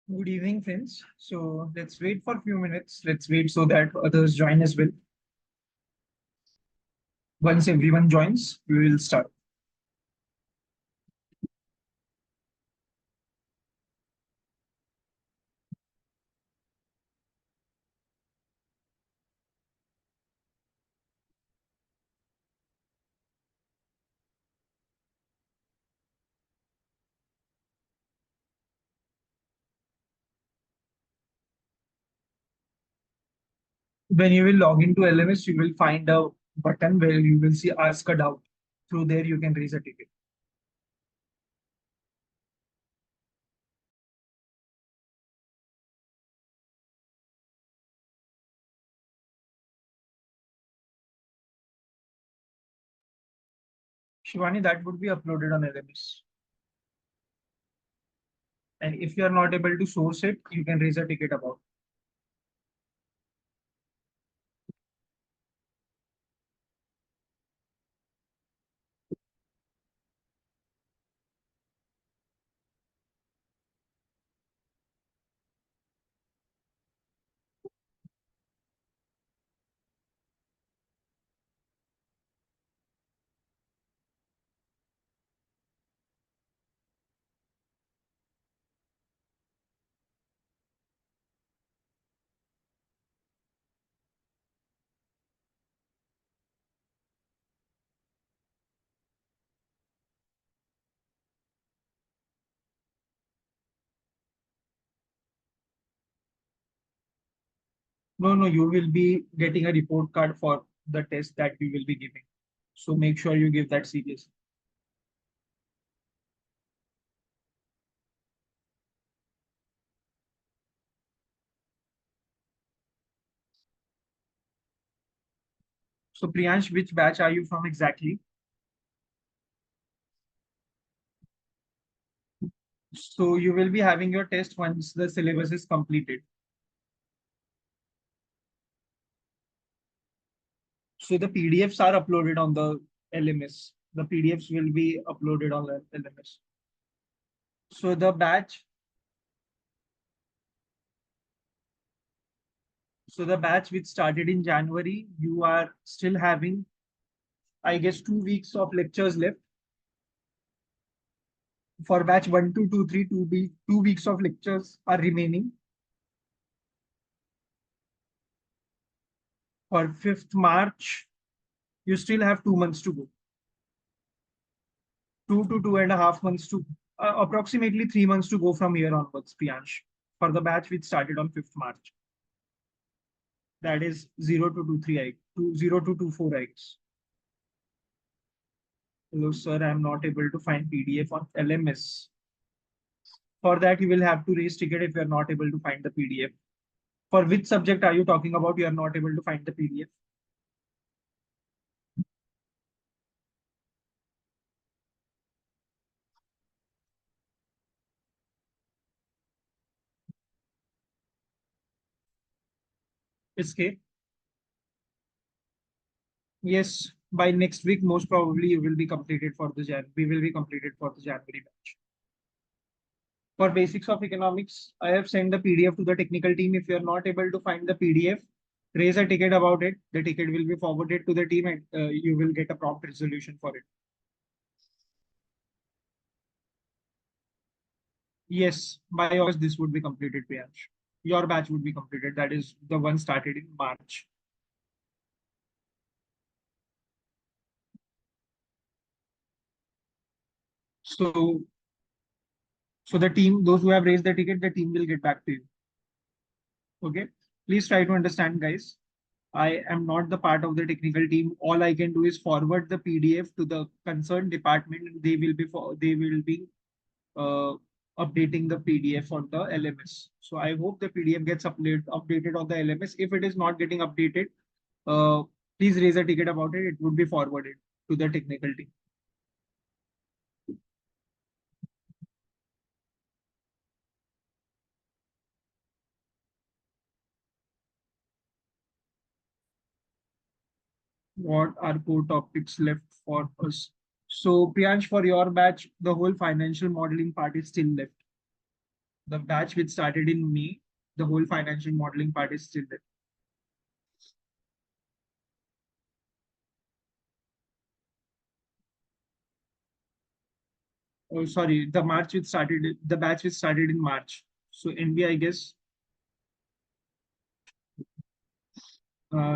Good evening, friends. So let's wait for a few minutes. Let's wait so that others join as well. Once everyone joins, we will start. When you will log into LMS, you will find a button where you will see Ask a Doubt. Through there, you can raise a ticket. Shivani, that would be uploaded on LMS. And if you are not able to source it, you can raise a ticket about. No, no, you will be getting a report card for the test that we will be giving. So make sure you give that seriously. So Priyansh, which batch are you from exactly? So you will be having your test once the syllabus is completed. So the PDFs are uploaded on the LMS. The PDFs will be uploaded on the LMS. So the batch which started in January, you are still having, I guess, 2 weeks of lectures left. For batch 1, 2, 2, 3, 2 weeks of lectures are remaining. For 5th March, you still have 2 months to go. 2 to 2.5 months to approximately 3 months to go from here onwards, Priyansh, for the batch which started on 5th March. That is 0 to 23 I, 0 to 24 X. Hello, sir. I'm not able to find PDF on LMS. For that, you will have to raise ticket if you are not able to find the PDF. For which subject are you talking about? You are not able to find the PDF. Escape. Yes, by next week, most probably you will be completed for the Jan. We will be completed for the January batch. For basics of economics, I have sent the PDF to the technical team. If you are not able to find the PDF, raise a ticket about it. The ticket will be forwarded to the team and you will get a prompt resolution for it. Yes, by August, this would be completed, Priyansh. Your batch would be completed. That is the one started in March. So, so the team, those who have raised the ticket, the team will get back to you. Okay. Please try to understand, guys. I am not the part of the technical team. All I can do is forward the PDF to the concerned department, and they will be uh, updating the PDF on the LMS. So I hope the PDF gets updated on the LMS. If it is not getting updated, uh, please raise a ticket about it. It would be forwarded to the technical team. What are core topics left for us? So Priyansh, for your batch, the whole financial modeling part is still left. The batch which started in May, the whole financial modeling part is still there. Oh, sorry, the batch which started in March. So NB, I guess.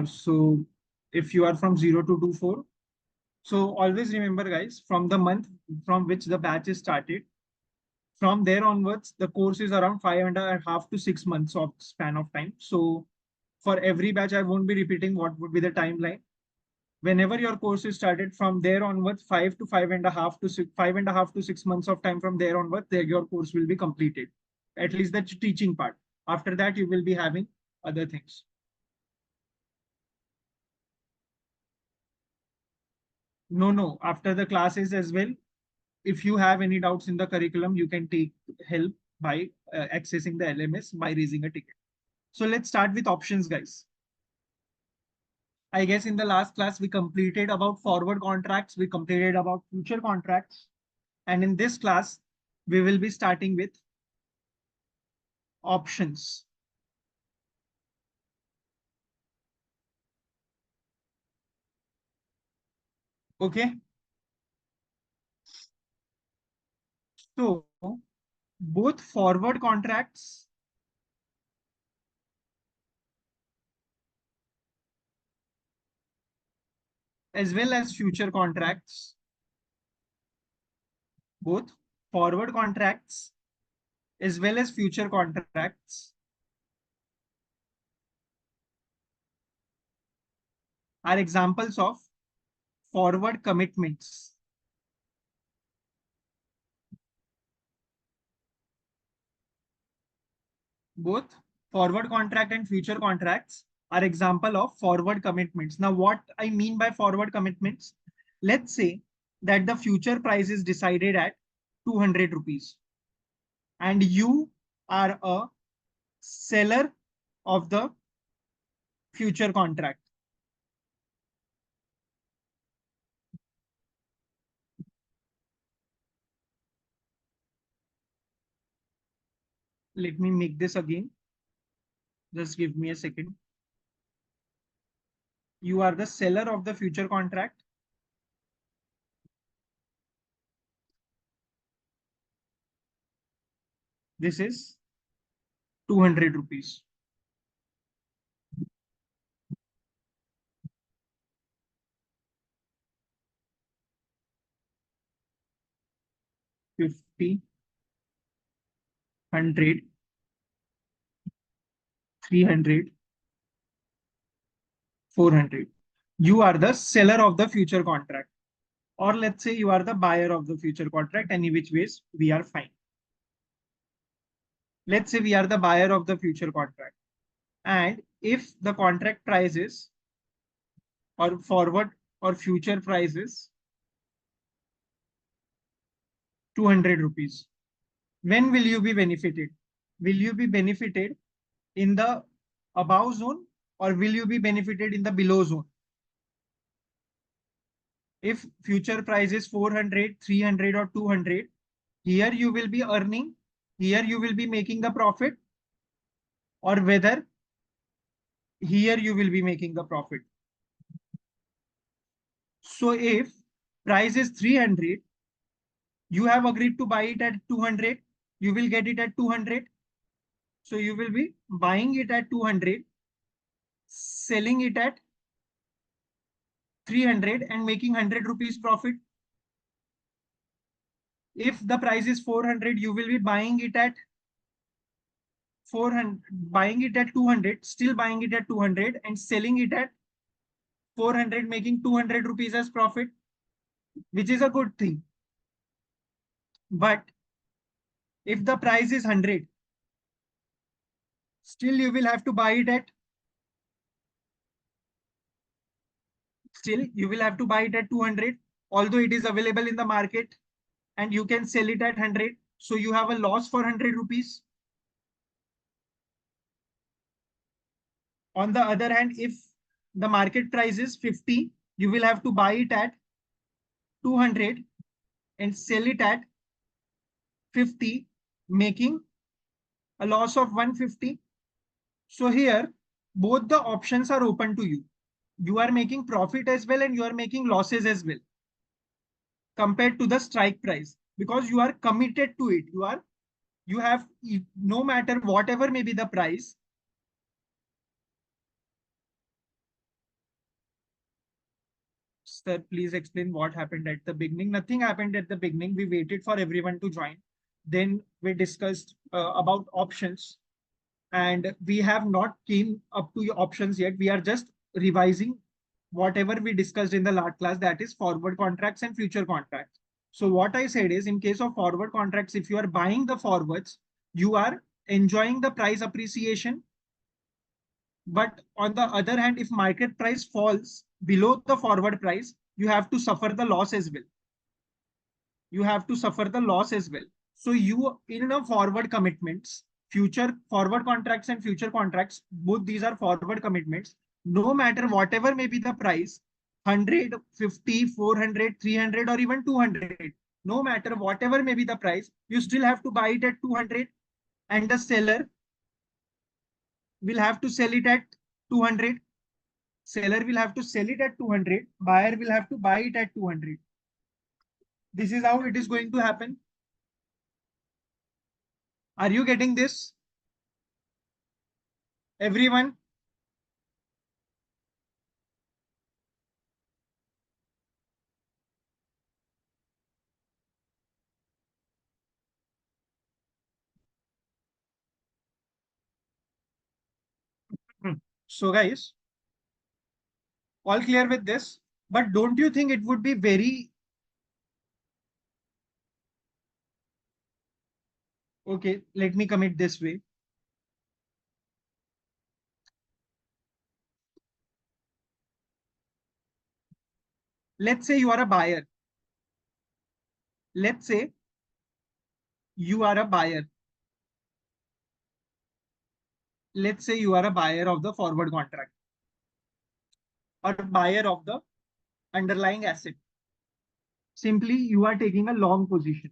So if you are from 0 to 24, so always remember, guys, from the month from which the batch is started, from there onwards, the course is around 5.5 to 6 months of span of time. So for every batch, I won't be repeating what would be the timeline. Whenever your course is started, from there onwards, 5.5 to 6 months of time from there onwards, there your course will be completed. At least the teaching part. After that, you will be having other things. No. After the classes as well, if you have any doubts in the curriculum, you can take help by accessing the LMS by raising a ticket. So let's start with options, guys. I guess in the last class, we completed about forward contracts, we completed about future contracts. And in this class, we will be starting with options. Okay. So both forward contracts as well as future contracts, both forward contracts as well as future contracts are examples of forward commitments. Both forward contract and future contracts are example of forward commitments. Now, what I mean by forward commitments, let's say that the future price is decided at 200 rupees and you are a seller of the future contract. Let me make this again. Just give me a second. You are the seller of the future contract. This is 200 rupees. 50, 100, 300, 400. You are the seller of the future contract. Or let's say you are the buyer of the future contract. Any which ways, we are fine. Let's say we are the buyer of the future contract. And if the contract prices or forward or future prices 200 rupees, when will you be benefited? Will you be benefited in the above zone or will you be benefited in the below zone? If future price is 400, 300 or 200, here you will be earning, here you will be making the profit, or whether here you will be making the profit. So if price is 300, you have agreed to buy it at 200, you will get it at 200. So you will be buying it at 200, selling it at 300 and making 100 rupees profit. If the price is 400, you will be buying it at 400, buying it at 200, still buying it at 200 and selling it at 400, making 200 rupees as profit, which is a good thing. But if the price is 100, still you will have to buy it at, still you will have to buy it at 200, although it is available in the market and you can sell it at 100. So you have a loss for 100 rupees. On the other hand, if the market price is 50, you will have to buy it at 200 and sell it at 50, making a loss of 150. So here, both the options are open to you. You are making profit as well and you are making losses as well compared to the strike price because you are committed to it. You have, no matter whatever may be the price. Sir, please explain what happened at the beginning. Nothing happened at the beginning. We waited for everyone to join. Then we discussed about options, and we have not came up to your options yet. We are just revising whatever we discussed in the last class, that is forward contracts and future contracts. So what I said is, in case of forward contracts, if you are buying the forwards, you are enjoying the price appreciation. But on the other hand, if market price falls below the forward price, you have to suffer the loss as well. You have to suffer the loss as well. So you, in a forward commitments, future forward contracts and future contracts, both these are forward commitments. No matter whatever may be the price, 100, 50, 400, 300, or even 200, no matter whatever may be the price, you still have to buy it at 200, and the seller will have to sell it at 200. Seller will have to sell it at 200. Buyer will have to buy it at 200. This is how it is going to happen. Are you getting this? Everyone? So guys, all clear with this? But don't you think it would be very, okay, let me commit this way. Let's say you are a buyer. Let's say you are a buyer. Let's say you are a buyer of the forward contract or buyer of the underlying asset. Simply, you are taking a long position.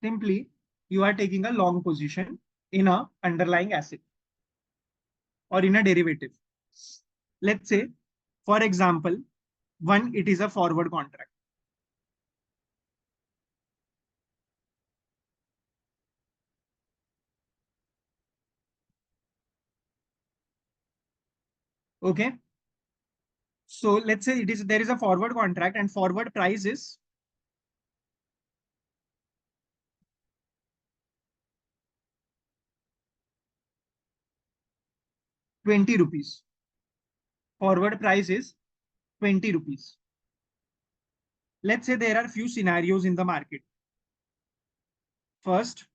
Simply, you are taking a long position in a underlying asset or in a derivative. Let's say, for example, one, it is a forward contract. Okay. So let's say there is a forward contract and forward price is 20 rupees. Forward price is 20 rupees. Let's say there are few scenarios in the market. First,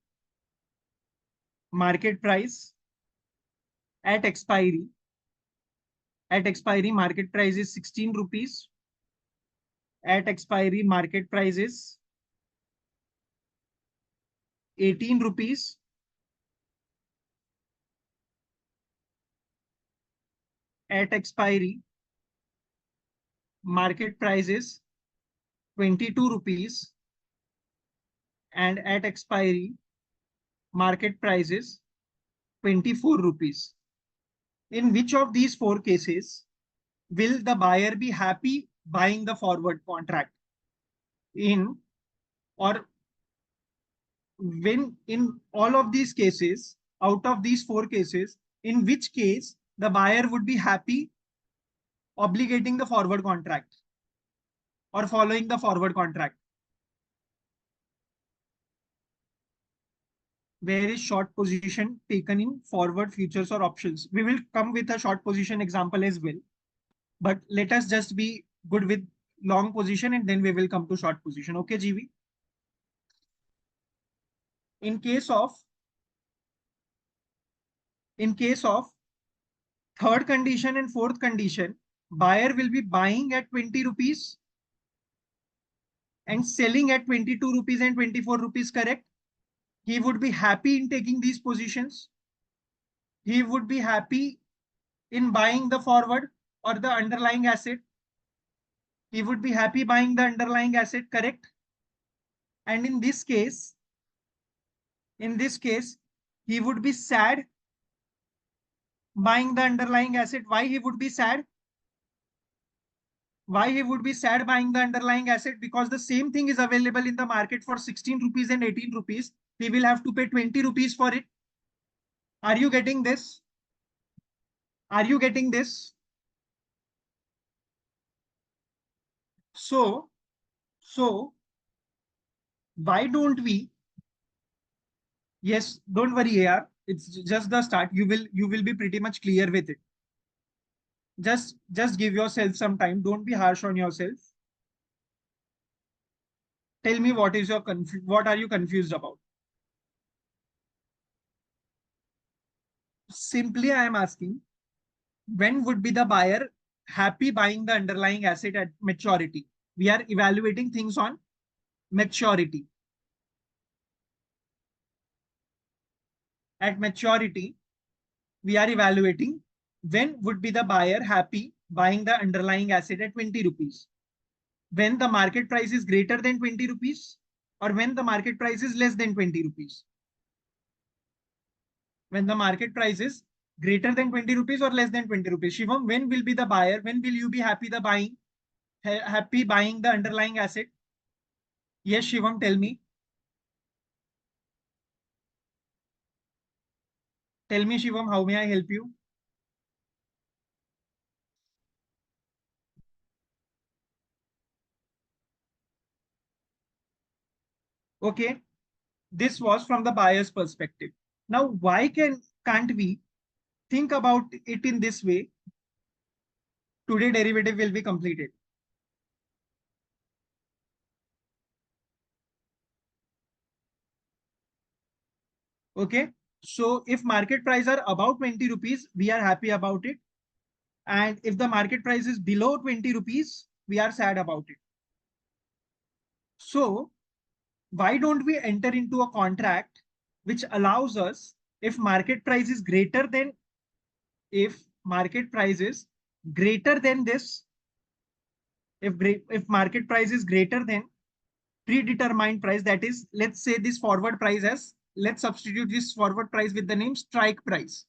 market price at expiry. At expiry, market price is 16 rupees. At expiry, market price is 18 rupees. At expiry, market price is 22 rupees. And at expiry, market price is 24 rupees. In which of these four cases will the buyer be happy buying the forward contract? In, or when, in all of these cases, out of these four cases, in which case the buyer would be happy obligating the forward contract or following the forward contract? Where is short position taken in forward, futures, or options? We will come with a short position example as well, but let us just be good with long position and then we will come to short position. Okay, GV? In case of, in case of third condition and fourth condition, buyer will be buying at 20 rupees and selling at 22 rupees and 24 rupees, correct? He would be happy in taking these positions. He would be happy in buying the forward or the underlying asset. He would be happy buying the underlying asset, correct? And in this case, he would be sad buying the underlying asset. Why he would be sad? Why he would be sad buying the underlying asset? Because the same thing is available in the market for 16 rupees and 18 rupees. He will have to pay 20 rupees for it. Are you getting this? Are you getting this? So, so why don't we? Yes, don't worry, AR. It's just the start. You will be pretty much clear with it. Just give yourself some time. Don't be harsh on yourself. Tell me what are you confused about? Simply, I am asking, when would be the buyer happy buying the underlying asset at maturity? We are evaluating things on maturity. At maturity, we are evaluating when would be the buyer happy buying the underlying asset at 20 rupees. When the market price is greater than 20 rupees or when the market price is less than 20 rupees. When the market price is greater than 20 rupees or less than 20 rupees. Shivam, when will be the buyer? When will you be happy buying the underlying asset? Yes, Shivam, tell me. Tell me, Shivam, how may I help you? Okay, this was from the buyer's perspective. Now, why can't we think about it in this way? Today derivative will be completed. Okay, so if market price are about 20 rupees, we are happy about it. And if the market price is below 20 rupees, we are sad about it. So why don't we enter into a contract which allows us, if market price is greater than, if market price is greater than this, if market price is greater than predetermined price, that is, let's say this forward price as, let's substitute this forward price with the name strike price.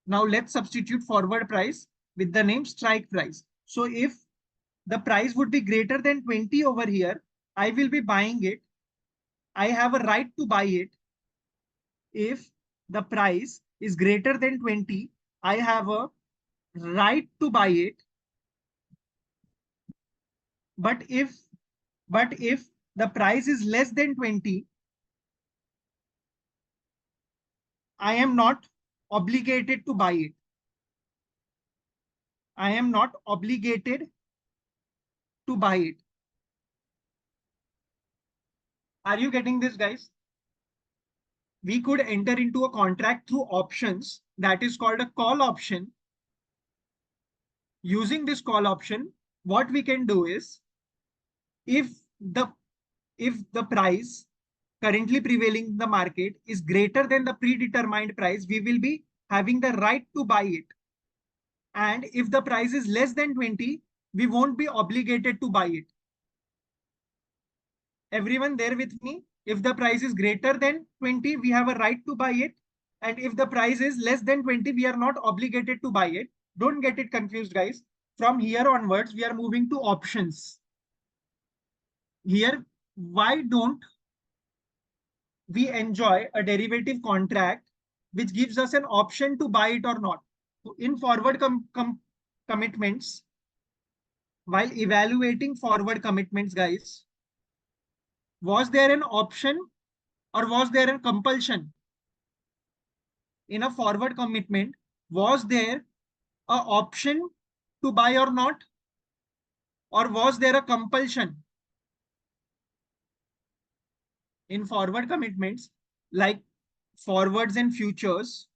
Now let's substitute forward price with the name strike price. So if the price would be greater than 20 over here, I will be buying it. I have a right to buy it. If the price is greater than 20, I have a right to buy it. But if the price is less than 20, I am not obligated to buy it. I am not obligated to buy it. Are you getting this, guys? We could enter into a contract through options that is called a call option. Using this call option, what we can do is, if the if the price currently prevailing in the market is greater than the predetermined price, we will be having the right to buy it. And if the price is less than 20, we won't be obligated to buy it. Everyone there with me? If the price is greater than 20, we have a right to buy it. And if the price is less than 20, we are not obligated to buy it. Don't get it confused, guys. From here onwards, we are moving to options. Here, why don't we enjoy a derivative contract which gives us an option to buy it or not? So in forward commitments, while evaluating forward commitments, guys, was there an option or was there a compulsion? In a forward commitment, was there a option to buy or not? Or was there a compulsion? In forward commitments, like forwards and futures,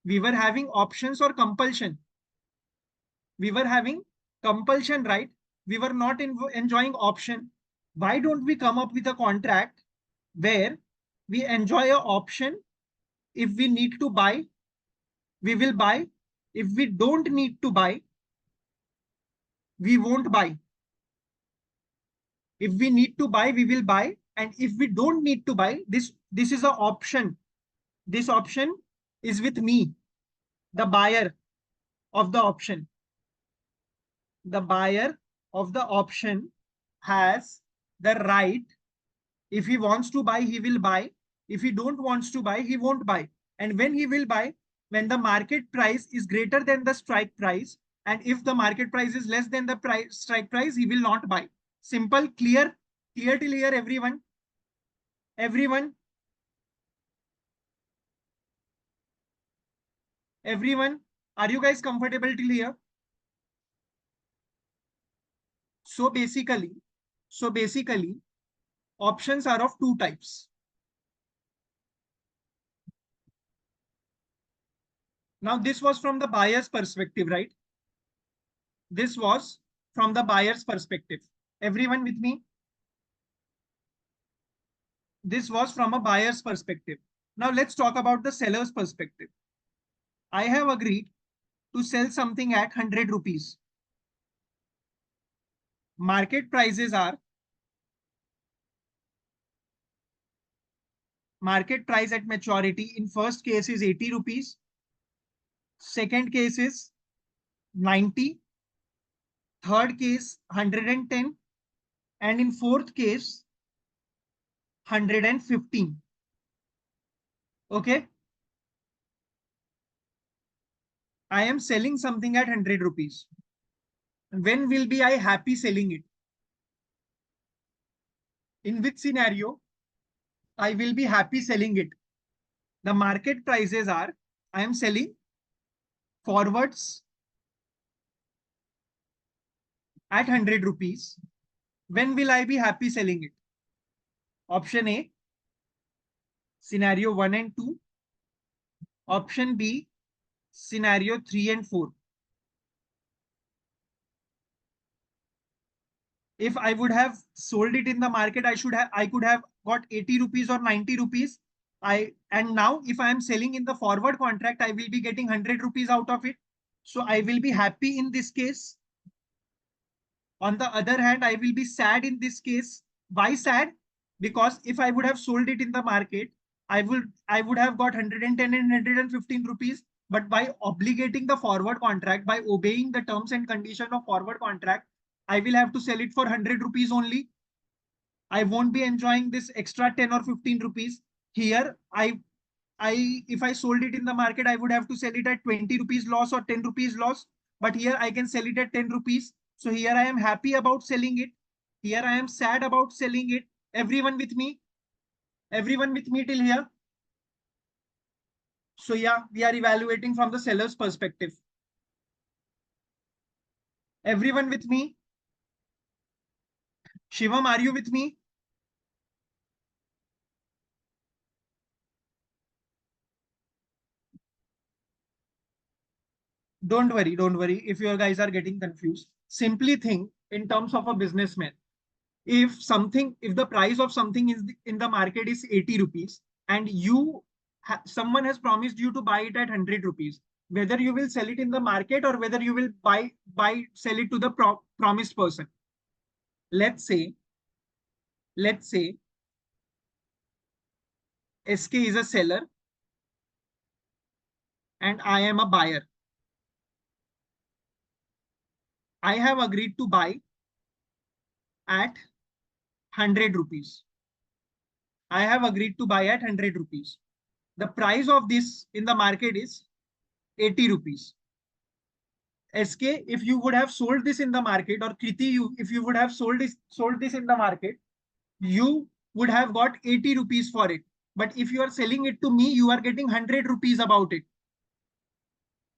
we were having options or compulsion. We were having compulsion, right? We were not enjoying option. Why don't we come up with a contract where we enjoy an option? If we need to buy, we will buy. If we don't need to buy, we won't buy. If we need to buy, we will buy. And if we don't need to buy, this is an option. This option is with me, the buyer of the option. The buyer of the option has the right. If he wants to buy, he will buy. If he don't wants to buy, he won't buy. And when he will buy, when the market price is greater than the strike price, and if the market price is less than the strike price, he will not buy. Simple, clear, clear till here, everyone. Everyone, everyone, are you guys comfortable till here? So basically, so basically, options are of two types. Now, this was from the buyer's perspective, right? This was from the buyer's perspective. Everyone with me? This was from a buyer's perspective. Now, let's talk about the seller's perspective. I have agreed to sell something at 100 rupees. Market prices are, market price at maturity in first case is 80 rupees. Second case is 90. Third case 110. And in fourth case 115. Okay. I am selling something at 100 rupees. When will be I happy selling it? In which scenario I will be happy selling it? The market prices are, I am selling forwards at 100 rupees. When will I be happy selling it? Option A, scenario 1 and 2. Option B, scenario 3 and 4. If I would have sold it in the market, I could have got 80 rupees or 90 rupees. And now if I am selling in the forward contract, I will be getting 100 rupees out of it. So I will be happy in this case. On the other hand, I will be sad in this case. Why sad? Because if I would have sold it in the market, I would have got 110 and 115 rupees. But by obligating the forward contract, by obeying the terms and condition of forward contract, I will have to sell it for 100 rupees only. I won't be enjoying this extra 10 or 15 rupees. Here, if I sold it in the market, I would have to sell it at 20 rupees loss or 10 rupees loss. But here I can sell it at 10 rupees. So here I am happy about selling it. Here I am sad about selling it. Everyone with me? Everyone with me till here? So yeah, we are evaluating from the seller's perspective. Everyone with me? Shivam, are you with me? Don't worry, don't worry. If you guys are getting confused, simply think in terms of a businessman. If the price of something is in the market is 80 rupees and someone has promised you to buy it at 100 rupees, whether you will sell it in the market or whether you will sell it to the promised person. Let's say SK is a seller and I am a buyer. I have agreed to buy at 100 rupees. I have agreed to buy at 100 rupees. The price of this in the market is 80 rupees. SK, if you would have sold this in the market, or Kriti, if you would have sold this in the market, you would have got 80 rupees for it. But if you are selling it to me, you are getting 100 rupees about it.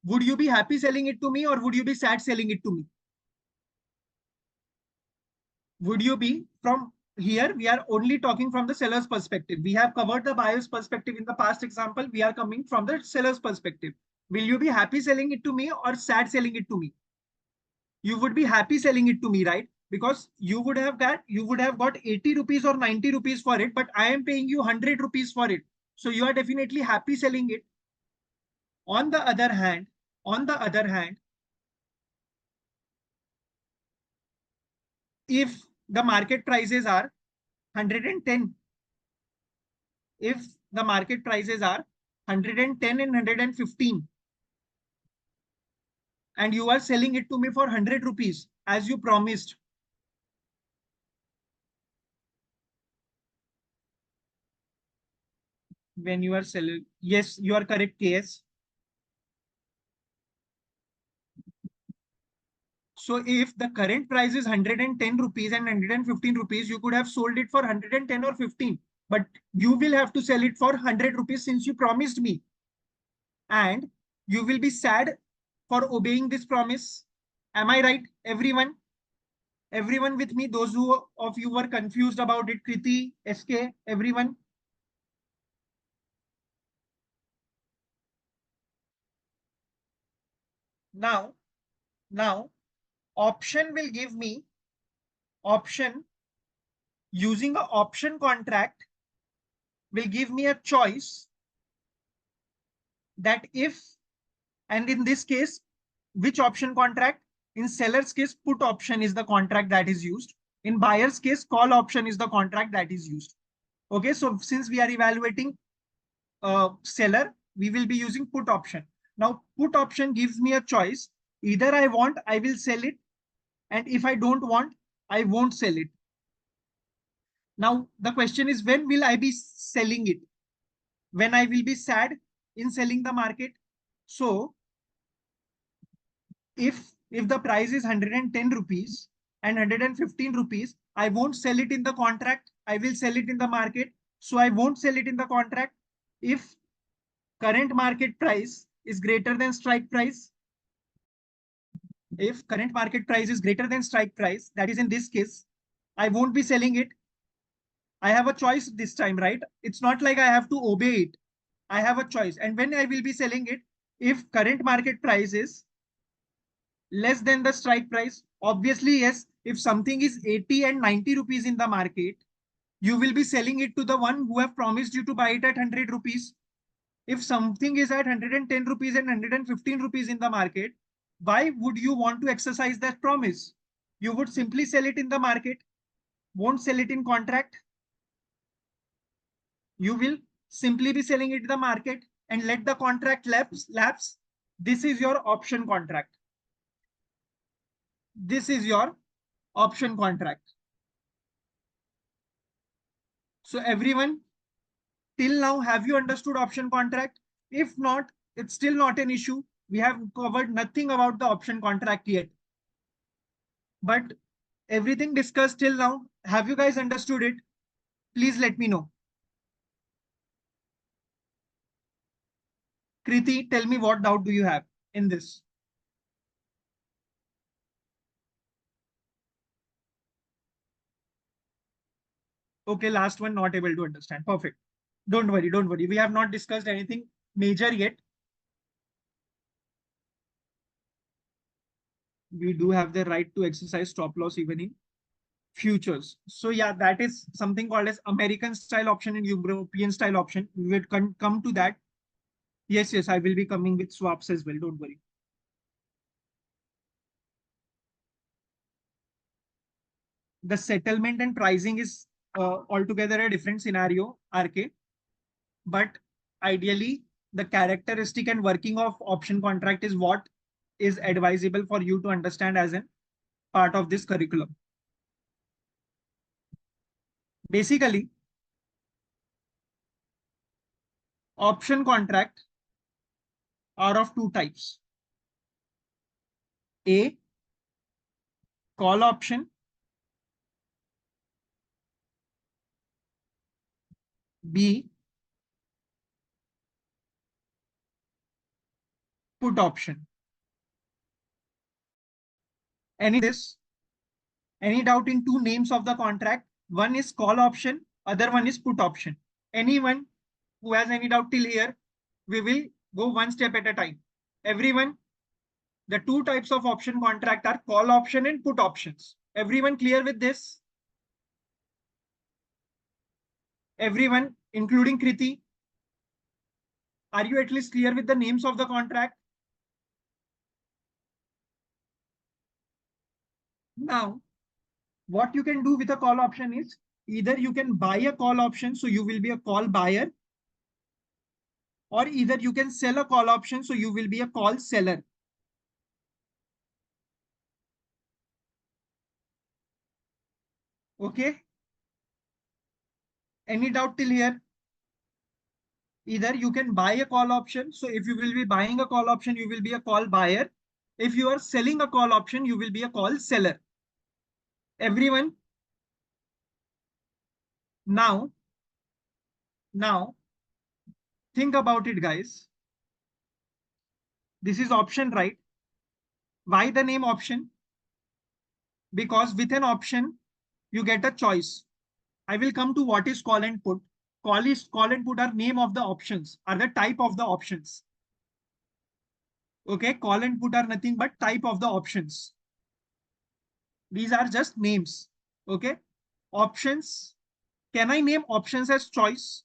Would you be happy selling it to me or would you be sad selling it to me? Would you be from here? We are only talking from the seller's perspective. We have covered the buyer's perspective in the past example. We are coming from the seller's perspective. Will you be happy selling it to me or sad selling it to me? You would be happy selling it to me, right? Because you would have got 80 rupees or 90 rupees for it, but I am paying you 100 rupees for it. So you are definitely happy selling it. On the other hand, on the other hand, if the market prices are 110, if the market prices are 110 and 115, and you are selling it to me for 100 rupees as you promised, when you are selling, yes, you are correct, KS. So if the current price is 110 rupees and 115 rupees, you could have sold it for 110 or 15, but you will have to sell it for 100 rupees since you promised me. And you will be sad for obeying this promise. Am I right, everyone? Everyone with me? Those who of you were confused about it, Kriti, SK, everyone? Now, now, option will give me option using an option contract will give me a choice that if, and in this case, which option contract? In seller's case, put option is the contract that is used. In buyer's case, call option is the contract that is used. Okay, so since we are evaluating seller, we will be using put option. Now, put option gives me a choice. Either I want, I will sell it. And if I don't want, I won't sell it. Now, the question is, when will I be selling it? When I will be sad in selling the market. So if the price is 110 rupees and 115 rupees, I won't sell it in the contract. I will sell it in the market. So I won't sell it in the contract. If current market price is greater than strike price, if current market price is greater than strike price, that is in this case, I won't be selling it. I have a choice this time, right? It's not like I have to obey it. I have a choice. And when I will be selling it, if current market price is less than the strike price, obviously, yes, if something is 80 and 90 rupees in the market, you will be selling it to the one who have promised you to buy it at 100 rupees. If something is at 110 rupees and 115 rupees in the market, why would you want to exercise that promise? You would simply sell it in the market, won't sell it in contract. You will simply be selling it in the market and let the contract lapse. This is your option contract. This is your option contract. So everyone, till now, have you understood option contract? If not, it's still not an issue. We have covered nothing about the option contract yet. But everything discussed till now, have you guys understood it? Please let me know. Kriti, tell me what doubt do you have in this? Okay, last one, not able to understand. Perfect. Don't worry, don't worry. We have not discussed anything major yet. We do have the right to exercise stop loss even in futures. So yeah, that is something called as American style option and European style option. We will come to that. Yes, yes, I will be coming with swaps as well. Don't worry. The settlement and pricing is altogether a different scenario, RK. But ideally, the characteristic and working of option contract is what is advisable for you to understand as a part of this curriculum. Basically, option contract are of two types. A, call option. B, put option. Any doubt in two names of the contract? One is call option, other one is put option. Anyone who has any doubt till here, we will go one step at a time. Everyone, the two types of option contract are call option and put options. Everyone clear with this? Everyone, including Kriti, are you at least clear with the names of the contract? Now, What you can do with a call option is either you can buy a call option, so you will be a call buyer, or either you can sell a call option, so you will be a call seller. Okay. Any doubt till here? Either you can buy a call option. So if you will be buying a call option, you will be a call buyer. If you are selling a call option, you will be a call seller. Everyone, now, now think about it, guys. This is option, right? Why the name option? Because with an option, you get a choice. I will come to what is call and put. Call and put are name of the options, are the type of the options. Okay, call and put are nothing but type of the options. These are just names. Okay, options. Can I name options as choice?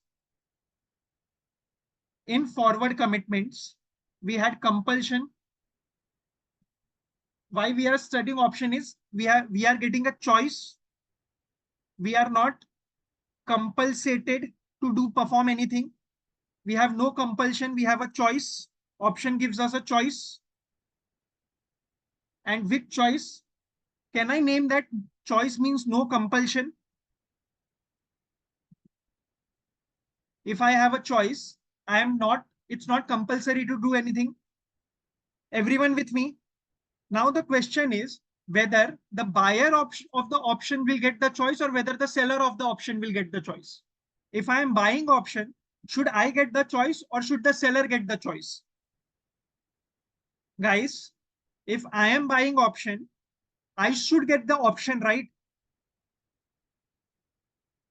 In forward commitments, we had compulsion. Why we are studying option is we are getting a choice. We are not compulsated to do perform anything. We have no compulsion. We have a choice. Option gives us a choice. And with choice, can I name that choice means no compulsion? If I have a choice, it's not compulsory to do anything. Everyone with me? Now the question is whether the buyer of the option will get the choice or whether the seller of the option will get the choice. If I am buying option, should I get the choice or should the seller get the choice? Guys, if I am buying option, I should get the option, right?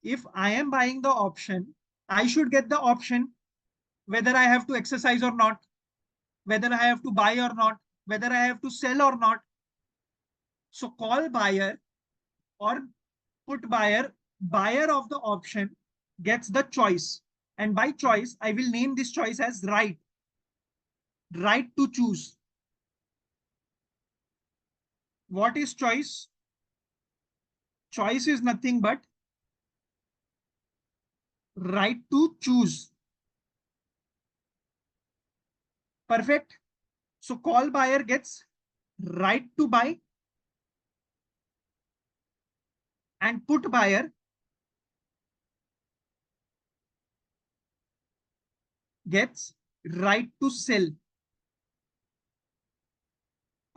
If I am buying the option, I should get the option whether I have to exercise or not, whether I have to buy or not, whether I have to sell or not. So call buyer or put buyer, buyer of the option gets the choice. And by choice, I will name this choice as right, right to choose. What is choice? Choice is nothing but right to choose. Perfect. So call buyer gets right to buy and put buyer gets right to sell.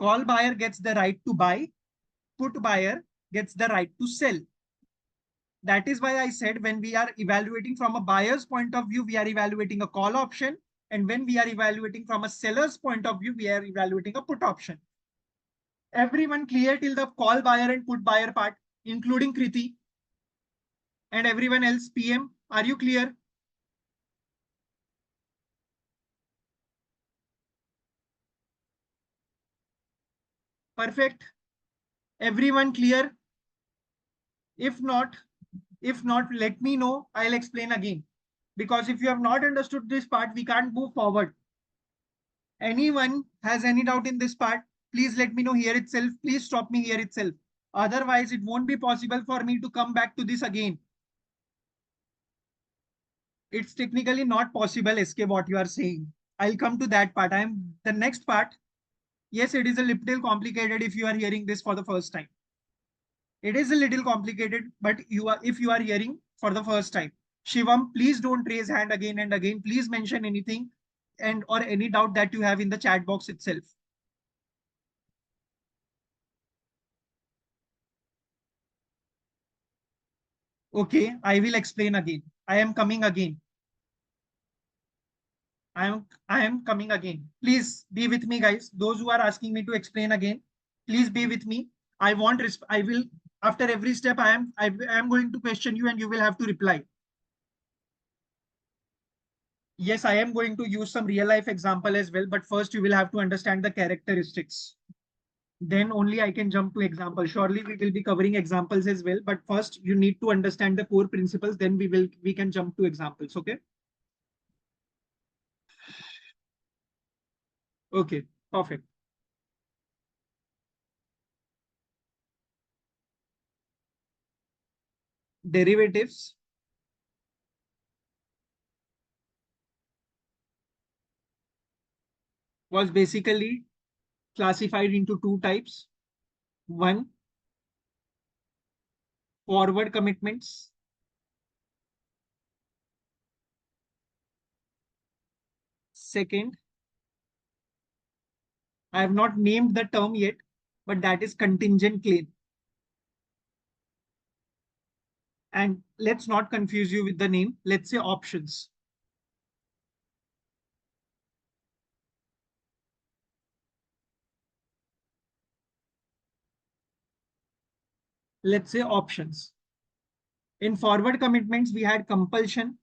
Call buyer gets the right to buy, put buyer gets the right to sell. That is why I said when we are evaluating from a buyer's point of view, we are evaluating a call option. And when we are evaluating from a seller's point of view, we are evaluating a put option. Everyone clear till the call buyer and put buyer part, including Kriti and everyone else? PM, are you clear? Perfect. Everyone clear? If not, let me know. I'll explain again. Because if you have not understood this part, we can't move forward. Anyone has any doubt in this part, please let me know here itself. Please stop me here itself. Otherwise, it won't be possible for me to come back to this again. It's technically not possible, SK, what you are saying. I'll come to that part. I'm the next part. Yes, it is a little complicated if you are hearing this for the first time. It is a little complicated, but if you are hearing for the first time. Shivam, please don't raise hand again and again. Please mention anything and or any doubt that you have in the chat box itself. Okay, I will explain again. I am coming again. I am coming again. Please be with me, guys. Those who are asking me to explain again, please be with me. I will after every step I am going to question you and you will have to reply. Yes, I am going to use some real life example as well, but first you will have to understand the characteristics. Then only I can jump to example. Surely we will be covering examples as well, but first you need to understand the core principles, then we can jump to examples. Okay. Okay, perfect. derivatives was basically classified into two types. One, forward commitments. Second, I have not named the term yet, but that is contingent claim. And let's not confuse you with the name. Let's say options. Let's say options. In forward commitments, we had compulsion.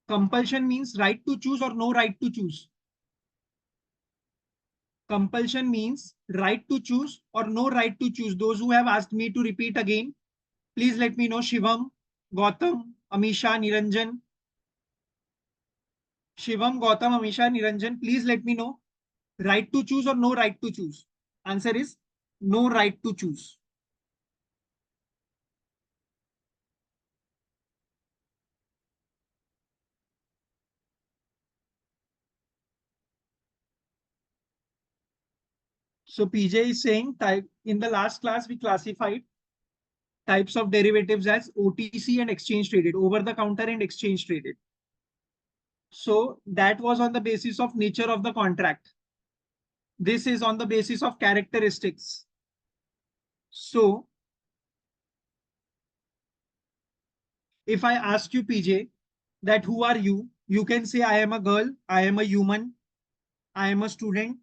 Compulsion means right to choose or no right to choose. Compulsion means right to choose or no right to choose. Those who have asked me to repeat again, please let me know. Shivam, Gautam, Amisha, Niranjan. Shivam, Gautam, Amisha, Niranjan, please let me know. Right to choose or no right to choose? Answer is no right to choose. So PJ is saying type in the last class we classified types of derivatives as OTC and exchange traded, over the counter and exchange traded. So that was on the basis of nature of the contract. This is on the basis of characteristics. So if I ask you, PJ, that who are you? You can say I am a girl, I am a human, I am a student.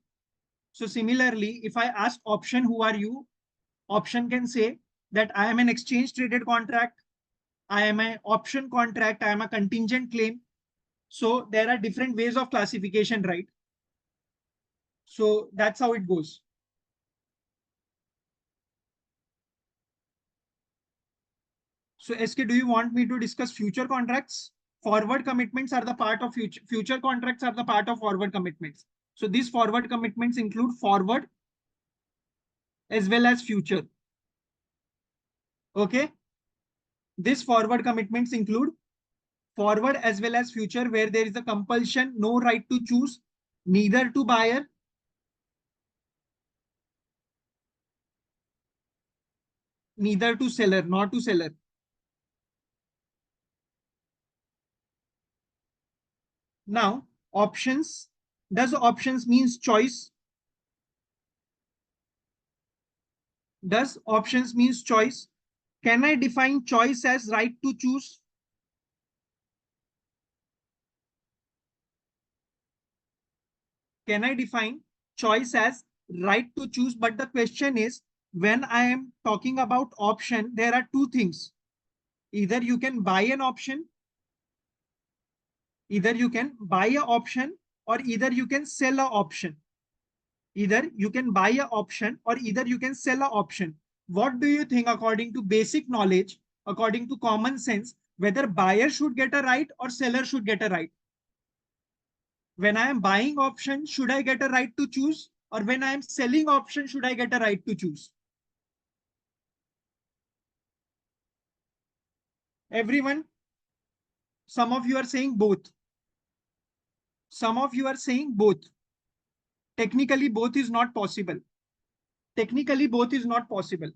So similarly, if I ask option, who are you? Option can say that I am an exchange traded contract, I am an option contract, I am a contingent claim. So there are different ways of classification, right? So that's how it goes. So SK, do you want me to discuss future contracts? Forward commitments are the part of future contracts are the part of forward commitments. So these forward commitments include forward as well as future. Okay. These forward commitments include forward as well as future, where there is a compulsion, no right to choose, neither to buyer, neither to seller, not to seller. Now, options. Does options means choice? Does options means choice? Can I define choice as right to choose? Can I define choice as right to choose? But the question is, when I am talking about option, there are two things. Either you can buy an option, either you can buy an option, or either you can sell an option. Either you can buy an option or either you can sell an option. What do you think, according to basic knowledge, according to common sense, whether buyer should get a right or seller should get a right? When I am buying option, should I get a right to choose? Or when I am selling option, should I get a right to choose? Everyone, some of you are saying both. Some of you are saying both. Technically, both is not possible. Technically, both is not possible.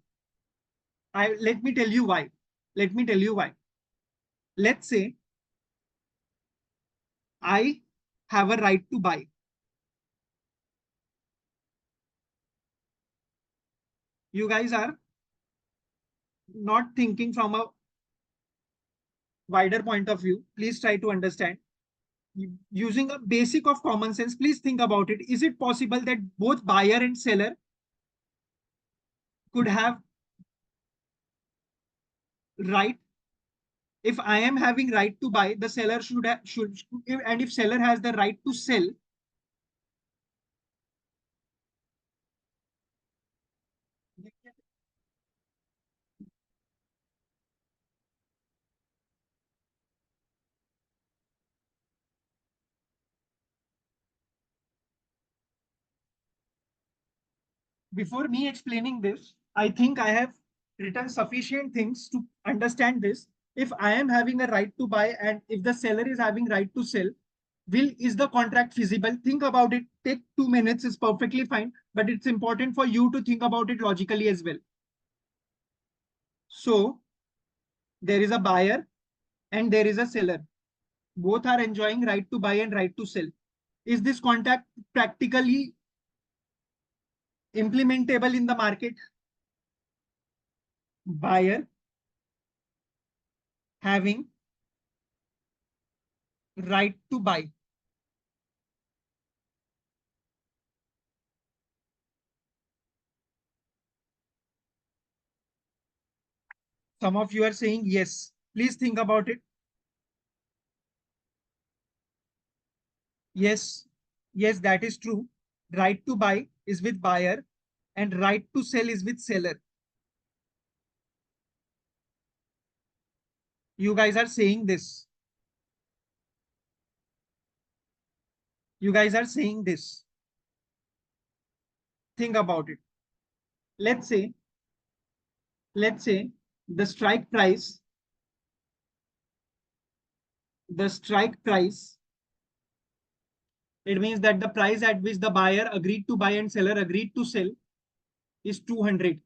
Let me tell you why. Let me tell you why. Let's say I have a right to buy. You guys are not thinking from a wider point of view. Please try to understand. Using a basic of common sense, please think about it. Is it possible that both buyer and seller could have right? If I am having right to buy, the seller should, and if seller has the right to sell, before me explaining this, I think I have written sufficient things to understand this. If I am having a right to buy and if the seller is having right to sell, is the contract feasible? Think about it. Take 2 minutes is perfectly fine, but it's important for you to think about it logically as well. So there is a buyer and there is a seller. Both are enjoying right to buy and right to sell. Is this contract practically implementable in the market? Buyer having right to buy. Some of you are saying yes. Please think about it. Yes, yes, that is true. Right to buy is with buyer and right to sell is with seller. You guys are saying this. You guys are saying this. Think about it. Let's say, let's say the strike price, the strike price, it means that the price at which the buyer agreed to buy and seller agreed to sell is 200.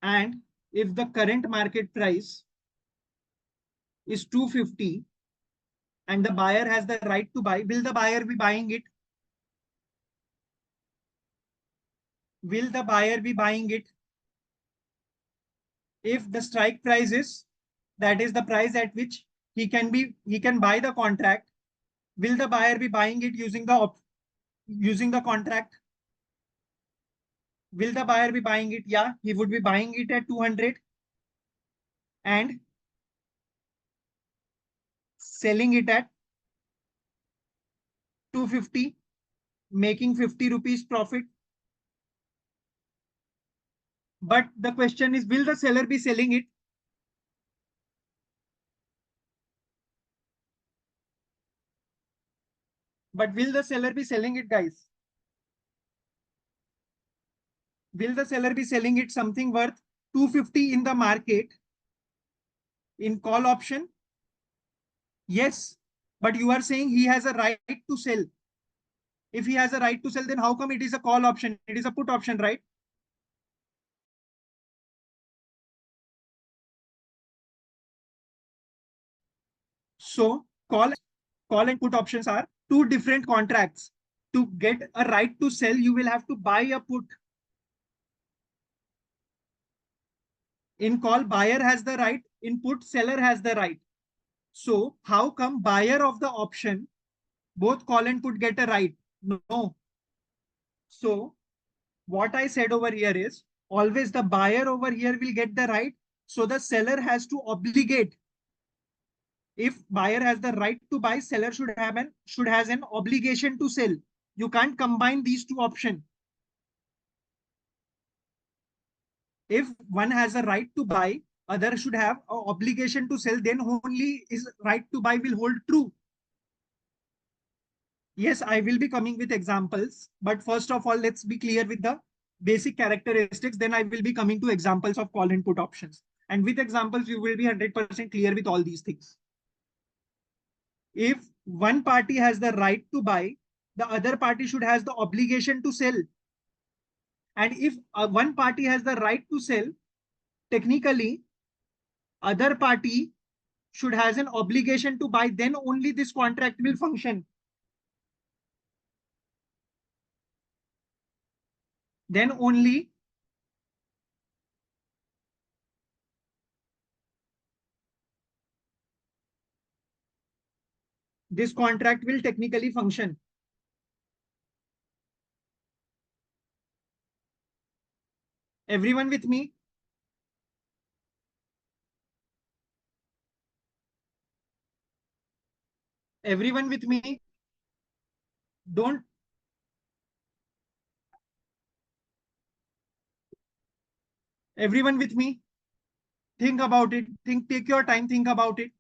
And if the current market price is 250 and the buyer has the right to buy, will the buyer be buying it? Will the buyer be buying it? If the strike price is, that is the price at which he can buy the contract, will the buyer be buying it using the contract? Will the buyer be buying it? Yeah, he would be buying it at 200 and selling it at 250, making 50 rupees profit. But the question is, will the seller be selling it? But will the seller be selling it, guys? Will the seller be selling it something worth 250 in the market in call option? Yes. But you are saying he has a right to sell. If he has a right to sell, then how come it is a call option? It is a put option, right? So call and put options are two different contracts. To get a right to sell, you will have to buy a put. In call, buyer has the right. In put, seller has the right. So how come buyer of the option, both call and put get a right? No. So what I said over here is always the buyer over here will get the right. So the seller has to obligate. If buyer has the right to buy, seller should has an obligation to sell. You can't combine these two options. If one has a right to buy, other should have an obligation to sell, then only his right to buy will hold true. Yes, I will be coming with examples, but first of all, let's be clear with the basic characteristics. Then I will be coming to examples of call and put options. And with examples, you will be 100% clear with all these things. If one party has the right to buy, the other party should has the obligation to sell. And if one party has the right to sell, technically, other party should has an obligation to buy, then only this contract will function. Then only this contract will technically function. Everyone with me? Everyone with me? Don't. Everyone with me? Think about it. Take your time, think about it.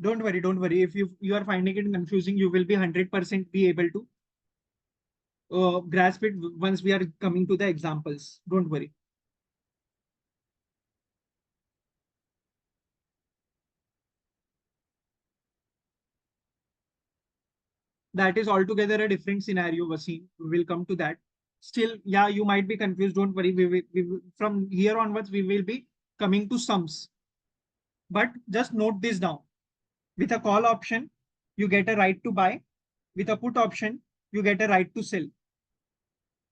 Don't worry, don't worry. If you are finding it confusing, you will be 100% be able to grasp it once we are coming to the examples. Don't worry. That is altogether a different scenario, Wasim. We will come to that. Still, yeah, you might be confused. Don't worry. From here onwards, we will be coming to sums. But just note this down. With a call option, you get a right to buy. With a put option, you get a right to sell.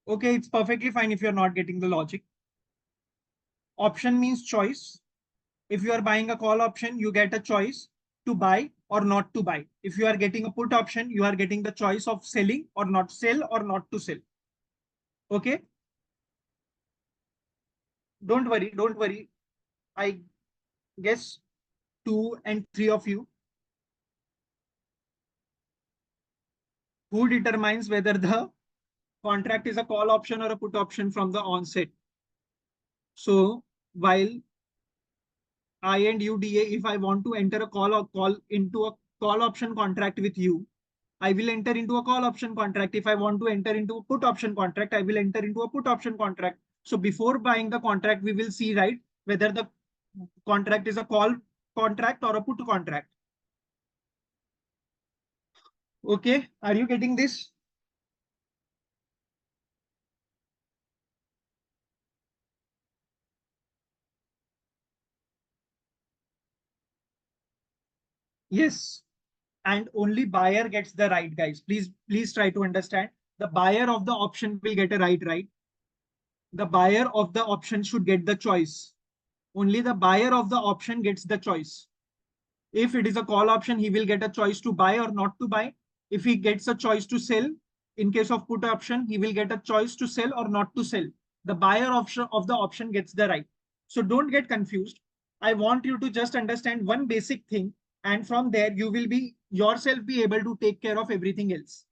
Okay, it's perfectly fine if you're not getting the logic. Option means choice. If you are buying a call option, you get a choice to buy or not to buy. If you are getting a put option, you are getting the choice of selling or not sell or not to sell. Okay, don't worry, don't worry. I guess 2 and 3 of you who determines whether the contract is a call option or a put option from the onset. So while I and you, DA, if I want to enter a call into a call option contract with you, I will enter into a call option contract. If I want to enter into a put option contract, I will enter into a put option contract. So before buying the contract, we will see, right, whether the contract is a call contract or a put contract. Okay, are you getting this? Yes. And only buyer gets the right, guys. Please try to understand. The buyer of the option will get a right? The buyer of the option should get the choice. Only the buyer of the option gets the choice. If it is a call option, he will get a choice to buy or not to buy. If he gets a choice to sell, in case of put option, he will get a choice to sell or not to sell. The buyer of the option gets the right. So don't get confused. I want you to just understand one basic thing, and from there you will be yourself be able to take care of everything else.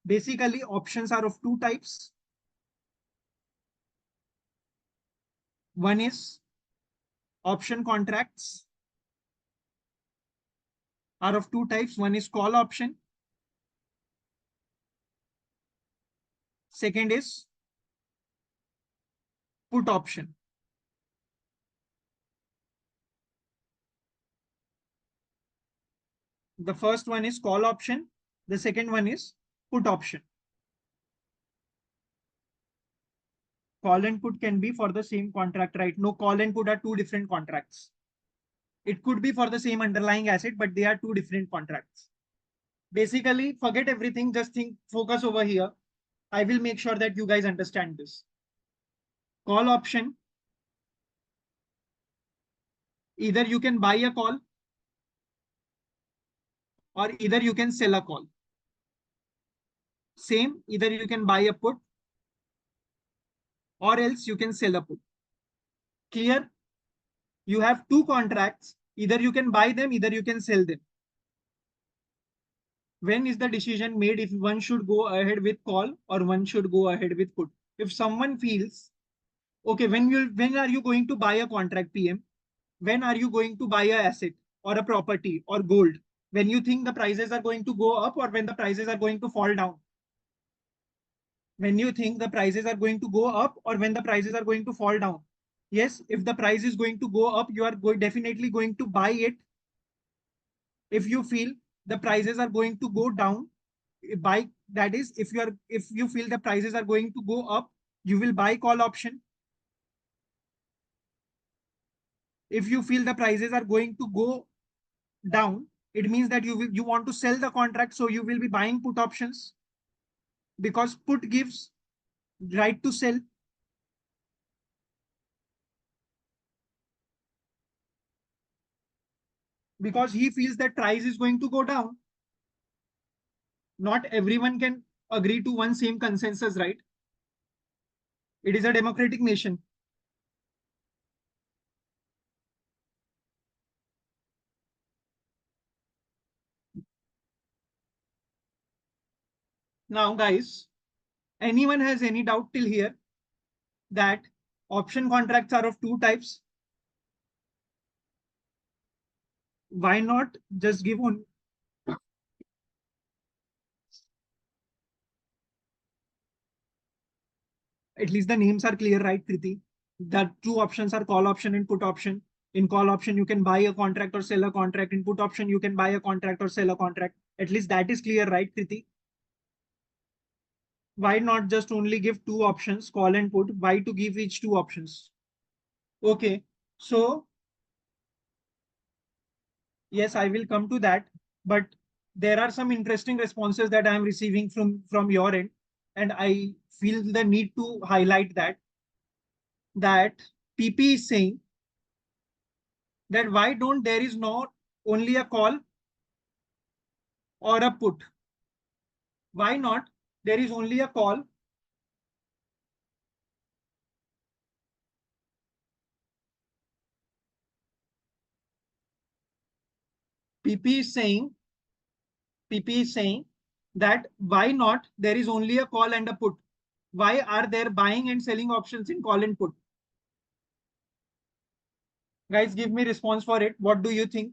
Basically, options are of two types. One is option contracts are of two types. One is call option. Second is put option. The first one is call option. The second one is put option. Call and put can be for the same contract, right? No, call and put are two different contracts. It could be for the same underlying asset, but they are two different contracts. Basically, forget everything. Just think, focus over here. I will make sure that you guys understand this. Call option. Either you can buy a call or either you can sell a call. Same, either you can buy a put or else you can sell a put. Clear? You have two contracts. Either you can buy them, either you can sell them. When is the decision made if one should go ahead with call or one should go ahead with put? If someone feels, okay, when are you going to buy a contract, PM? When are you going to buy a asset or a property or gold? When you think the prices are going to go up or when the prices are going to fall down? When you think the prices are going to go up or when the prices are going to fall down? Yes, if the price is going to go up, you are definitely going to buy it. If you feel the prices are going to go down, buy, that is, if you feel the prices are going to go up, you will buy call option. If you feel the prices are going to go down, it means that you want to sell the contract, so you will be buying put options, because put gives right to sell. Because he feels that price is going to go down. Not everyone can agree to one same consensus, right? It is a democratic nation. Now, guys, anyone has any doubt till here that option contracts are of two types? why not just give on, at least the names are clear, right, Kriti? The two options are call option and put option. In call option, you can buy a contract or sell a contract. In put option, you can buy a contract or sell a contract. At least that is clear, right, Kriti? Why not just only give two options, call and put? Why to give each two options? Okay. So yes, I will come to that. But there are some interesting responses that I am receiving from your end, and I feel the need to highlight that PP is saying that why don't there is not only a call or a put? Why not there is only a call? PP is saying PP is saying that why not there is only a call and a put? Why are there buying and selling options in call and put? Guys, give me response for it. What do you think?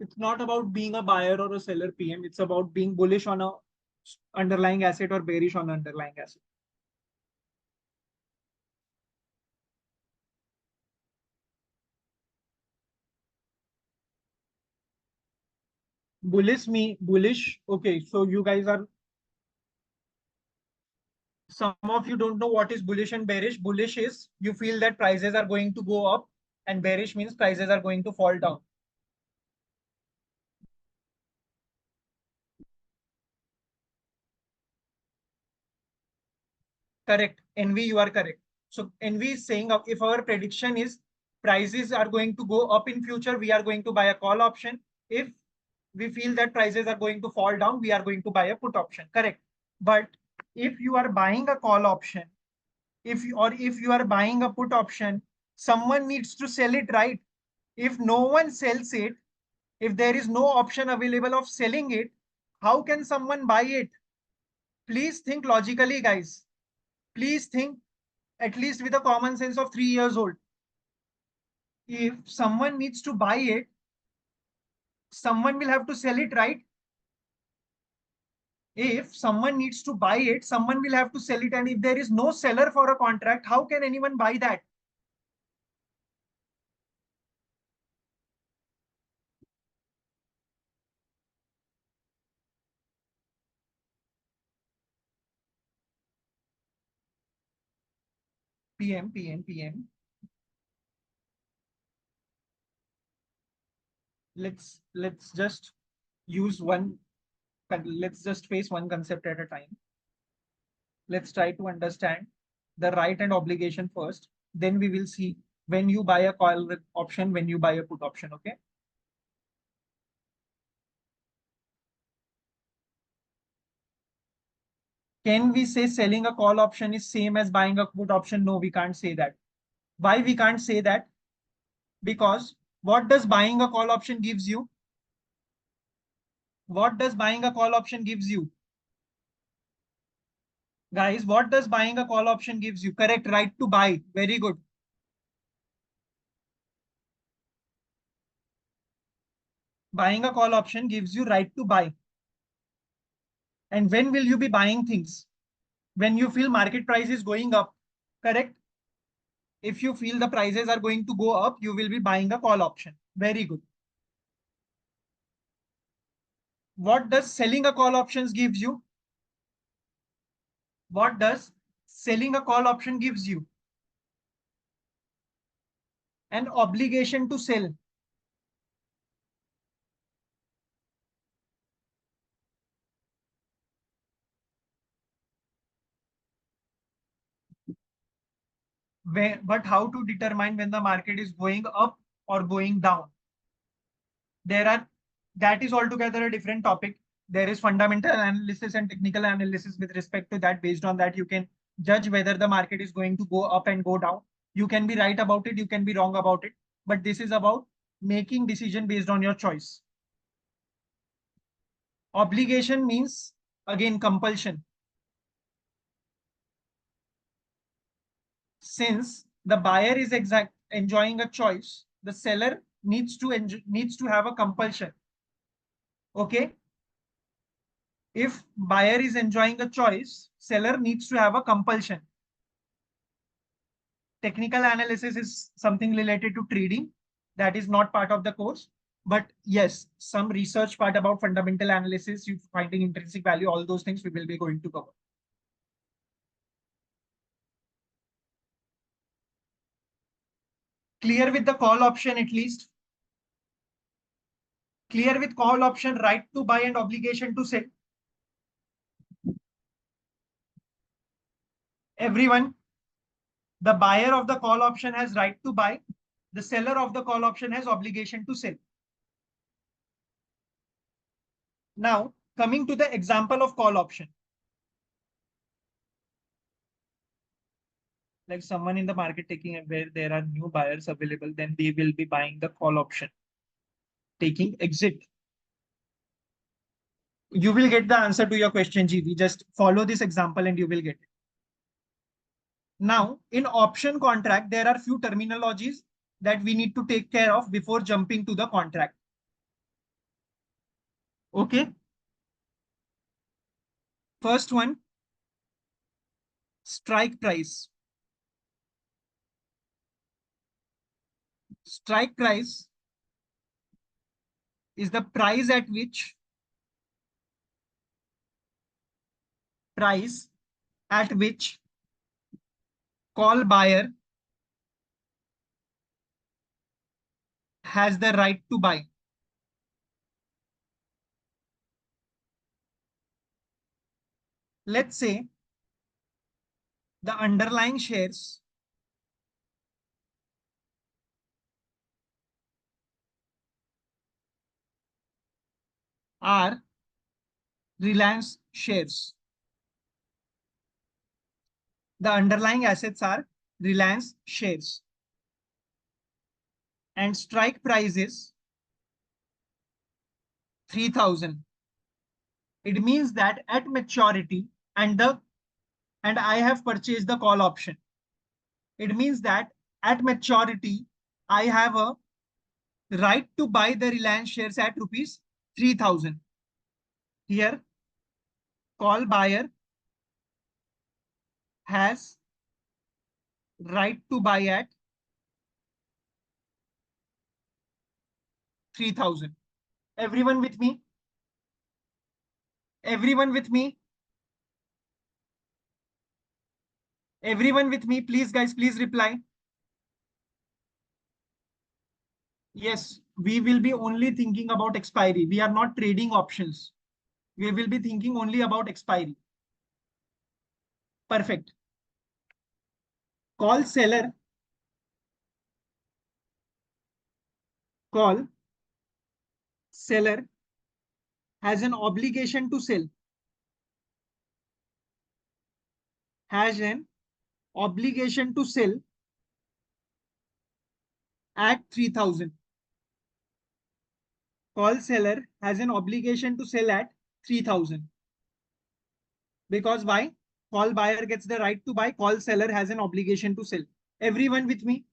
It's not about being a buyer or a seller, PM. It's about being bullish on a underlying asset or bearish on underlying asset. Bullish. Okay, so you guys are, some of you don't know what is bullish and bearish. Bullish is you feel that prices are going to go up, and bearish means prices are going to fall down. Correct. Envy, you are correct. So Envy is saying if our prediction is prices are going to go up in future, we are going to buy a call option. If we feel that prices are going to fall down, we are going to buy a put option. Correct. But if you are buying a call option, if you are buying a put option, someone needs to sell it, right? If no one sells it, if there is no option available of selling it, how can someone buy it? Please think logically, guys. Please think at least with a common sense of 3 years old. If someone needs to buy it, someone will have to sell it, right? If someone needs to buy it, someone will have to sell it. And if there is no seller for a contract, how can anyone buy that? PM. Let's just use one, let's just face one concept at a time. Let's try to understand the right and obligation first. Then we will see when you buy a call option, when you buy a put option. Okay. Can we say selling a call option is same as buying a put option? No, we can't say that. Why we can't say that? Because what does buying a call option gives you? What does buying a call option gives you? Guys, what does buying a call option gives you? Correct, right to buy. Very good. Buying a call option gives you right to buy. And when will you be buying things? When you feel market price is going up. Correct? If you feel the prices are going to go up, you will be buying a call option. Very good. What does selling a call options gives you? What does selling a call option gives you? An obligation to sell. But how to determine when the market is going up or going down? There are, that is altogether a different topic. There is fundamental analysis and technical analysis with respect to that. Based on that, you can judge whether the market is going to go up and go down. You can be right about it, you can be wrong about it. But this is about making decision based on your choice. Obligation means again compulsion. since the buyer is enjoying a choice, the seller needs to have a compulsion. Okay. If buyer is enjoying a choice, seller needs to have a compulsion. Technical analysis is something related to trading that is not part of the course. But yes, some research part about fundamental analysis, you finding intrinsic value, all those things we will be going to cover. Clear with the call option at least? Clear with call option, right to buy and obligation to sell? Everyone, the buyer of the call option has right to buy. The seller of the call option has obligation to sell. Now, coming to the example of call option. Like someone in the market taking where there are new buyers available, then they will be buying the call option, taking exit. You will get the answer to your question, GV. Just follow this example and you will get it. Now, in option contract, there are few terminologies that we need to take care of before jumping to the contract. Okay. First one, strike price. Strike price is the price at which call buyer has the right to buy. Let's say the underlying shares are Reliance shares. The underlying assets are Reliance shares. And strike price is 3,000. It means that at maturity and I have purchased the call option. It means that at maturity, I have a right to buy the Reliance shares at rupees 3,000. Here, call buyer has right to buy at 3,000. Everyone with me? Everyone with me? Everyone with me? Please, guys, please reply. Yes, we will be only thinking about expiry. We are not trading options. We will be thinking only about expiry. Perfect. Call seller. Call seller has an obligation to sell. Has an obligation to sell at 3,000. Call seller has an obligation to sell at 3,000. Because why? Call buyer gets the right to buy. Call seller has an obligation to sell. Everyone with me?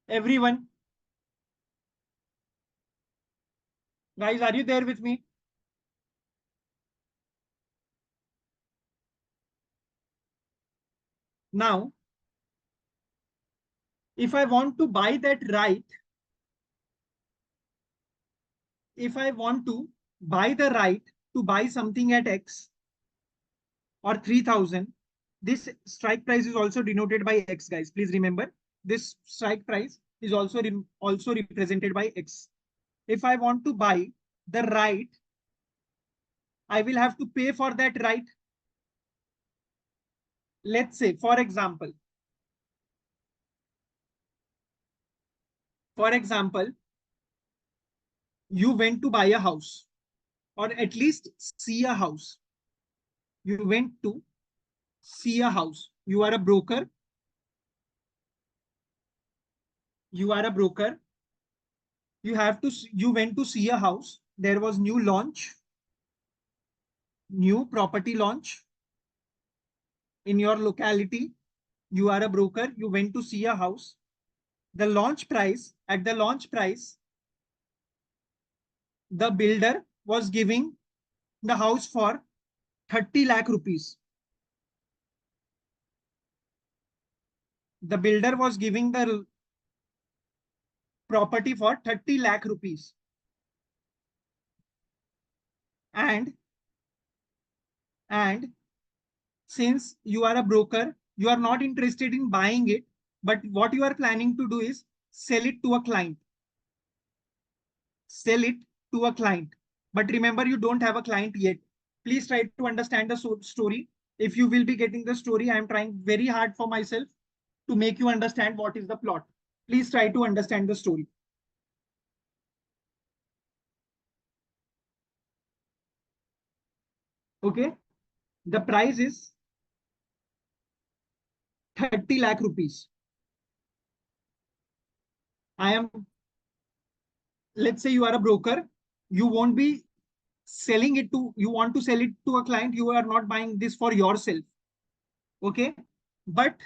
Everyone? Guys, are you there with me? Now, if I want to buy that right, if I want to buy the right to buy something at X or 3,000, this strike price is also denoted by X, guys. Please remember, this strike price is also represented by X. If I want to buy the right, I will have to pay for that right. Let's say, for example, you went to buy a house or at least see a house. You went to see a house. You are a broker. You are a broker. You went to see a house. There was new property launch in your locality. You are a broker. You went to see a house. The launch price, at the launch price, the builder was giving the house for 30 lakh rupees. The builder was giving the property for 30 lakh rupees. And since you are a broker, you are not interested in buying it, but what you are planning to do is sell it to a client. Sell it to a client. But remember, you don't have a client yet. Please try to understand the story. If you will be getting the story, I am trying very hard for myself to make you understand what is the plot. Please try to understand the story. Okay. The price is 30 lakh rupees. I am, let's say you are a broker. You won't be selling it to, you want to sell it to a client. You are not buying this for yourself. Okay. But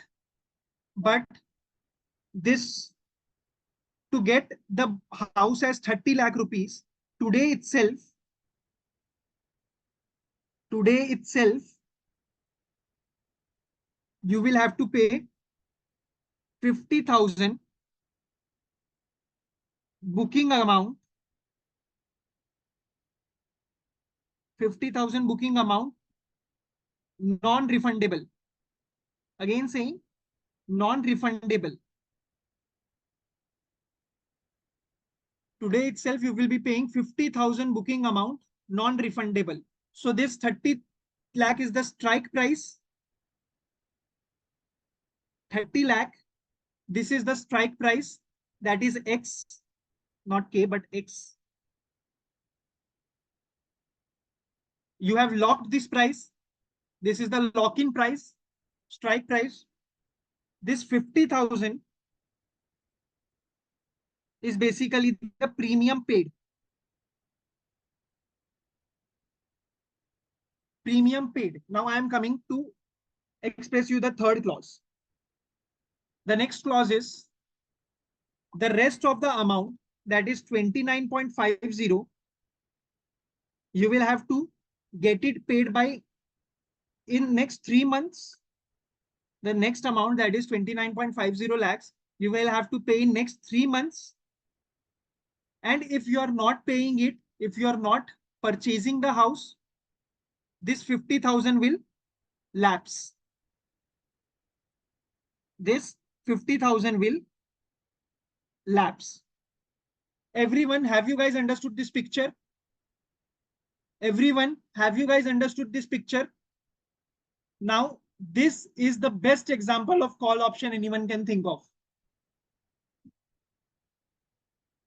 this, to get the house as 30 lakh rupees, today itself, today itself, you will have to pay 50,000 booking amount, 50,000 booking amount, non-refundable. Again saying non-refundable. Today itself, you will be paying 50,000 booking amount, non-refundable. So this 30 lakh is the strike price. 30 lakh. This is the strike price. That is X, not K, but X. You have locked this price. This is the lock-in price, strike price. This 50,000 is basically the premium paid. Premium paid. Now I am coming to express you the third clause. The next clause is the rest of the amount, that is 29.50, you will have to get it paid by in next 3 months. The next amount, that is 29.50 lakhs, you will have to pay in next 3 months. And if you are not paying it, if you are not purchasing the house, this 50,000 will lapse. This 50,000 will lapse. Everyone, have you guys understood this picture? Everyone, have you guys understood this picture? Now, this is the best example of call option anyone can think of.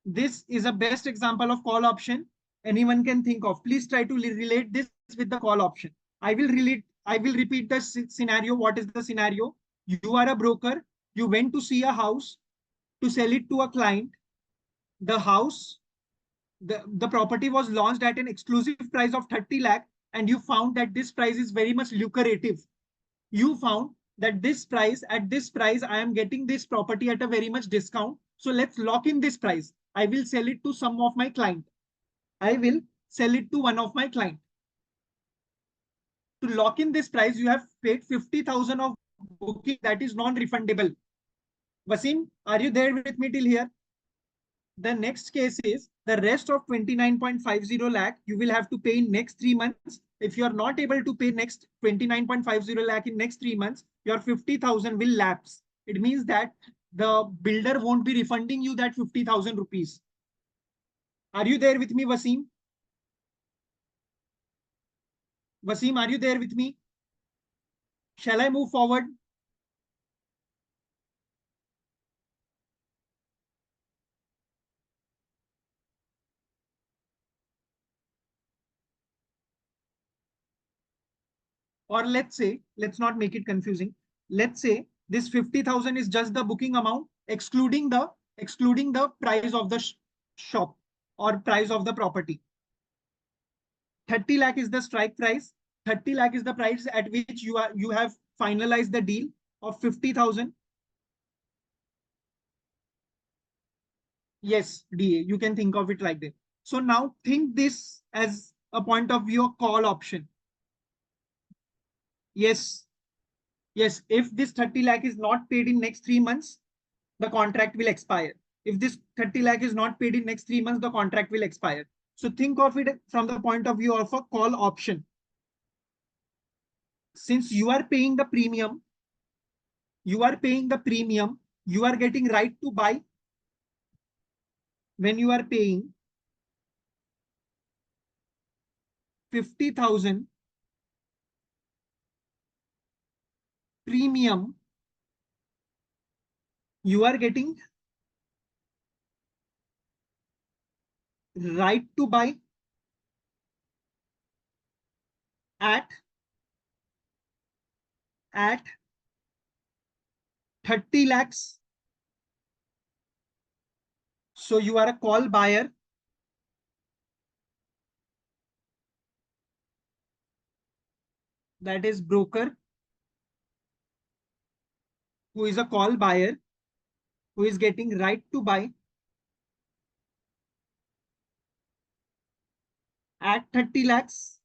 This is a best example of call option anyone can think of. Please try to relate this with the call option. I will repeat the scenario. What is the scenario? You are a broker. You went to see a house to sell it to a client. The house, the property was launched at an exclusive price of 30 lakh, and you found that this price is very much lucrative. You found that at this price, I am getting this property at a very much discount. So let's lock in this price. I will sell it to some of my client. I will sell it to one of my client. To lock in this price, you have paid 50,000 of booking, that is non-refundable. Wasim, are you there with me till here? The next case is the rest of 29.50 lakh you will have to pay in next 3 months. If you are not able to pay next 29.50 lakh in next 3 months, your 50,000 will lapse. It means that the builder won't be refunding you that 50,000 rupees. Are you there with me, Wasim? Wasim, are you there with me? Shall I move forward? Or let's say, let's not make it confusing. Let's say this 50,000 is just the booking amount, excluding the price of the shop or price of the property. 30 lakh is the strike price. 30 lakh is the price at which you have finalized the deal. of 50,000. Yes, DA, you can think of it like that. So now think this as a point of view of call option. Yes, yes, if this 30 lakh is not paid in next 3 months, the contract will expire. If this 30 lakh is not paid in next 3 months, the contract will expire. So think of it from the point of view of a call option. Since you are paying the premium, you are paying the premium, you are getting right to buy when you are paying 50,000 premium, you are getting right to buy at 30 lakhs. So you are a call buyer. That is broker who is a call buyer who is getting right to buy at 30 lakhs.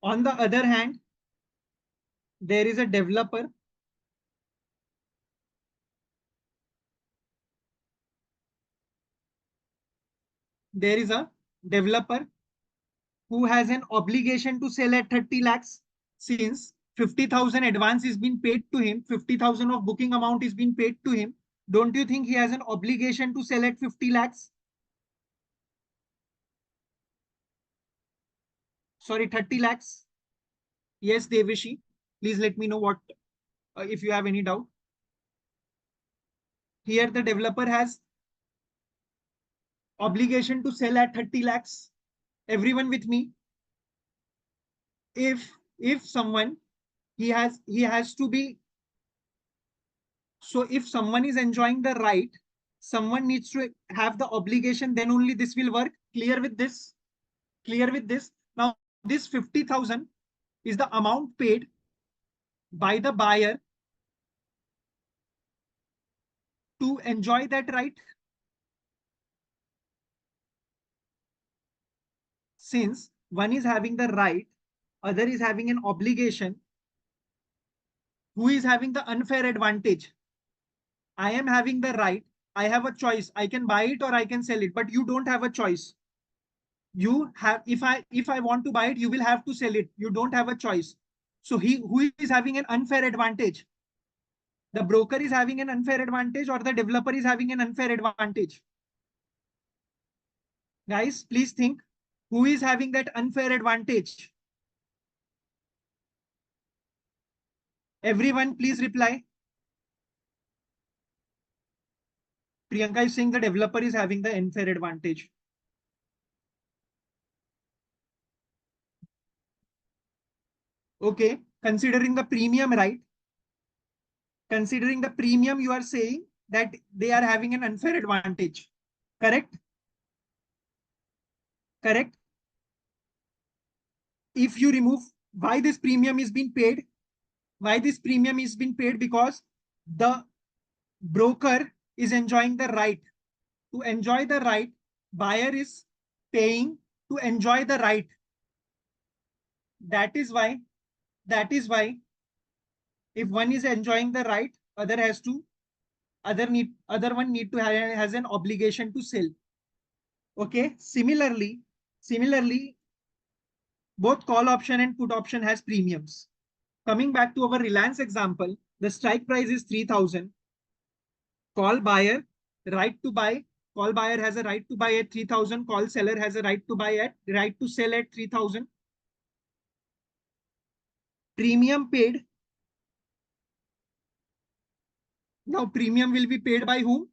On the other hand, there is a developer there is a developer who has an obligation to sell at 30 lakhs. Since 50,000 advance is being paid to him, 50,000 of booking amount is being paid to him, don't you think he has an obligation to sell at 50 lakhs? Sorry, 30 lakhs. Yes, Devishi, please let me know what if you have any doubt. Here the developer has obligation to sell at 30 lakhs. Everyone with me? If someone he has to be, so if someone is enjoying the right, someone needs to have the obligation, then only this will work. Clear with this? Clear with this? Now this 50,000 is the amount paid by the buyer to enjoy that right. Since one is having the right, other is having an obligation, who is having the unfair advantage? I am having the right. I have a choice. I can buy it or I can sell it, but you don't have a choice. You have, if I want to buy it, you will have to sell it. You don't have a choice. So who is having an unfair advantage? The broker is having an unfair advantage or the developer is having an unfair advantage? Guys, please think, who is having that unfair advantage? Everyone, please reply. Priyanka is saying the developer is having the unfair advantage. Okay, considering the premium, right? Considering the premium, you are saying that they are having an unfair advantage. Correct? Correct? If you remove why this premium is being paid, why this premium is being paid, because the broker is enjoying the right. To enjoy the right, buyer is paying to enjoy the right. That is why, that is why if one is enjoying the right, other has to, other one need to have, has an obligation to sell. Okay, similarly both call option and put option has premiums. Coming back to our Reliance example, the strike price is 3,000. Call buyer, right to buy. Call buyer has a right to buy at 3,000. Call seller has a right to buy at, right to sell at 3,000. Premium paid. Now premium will be paid by whom?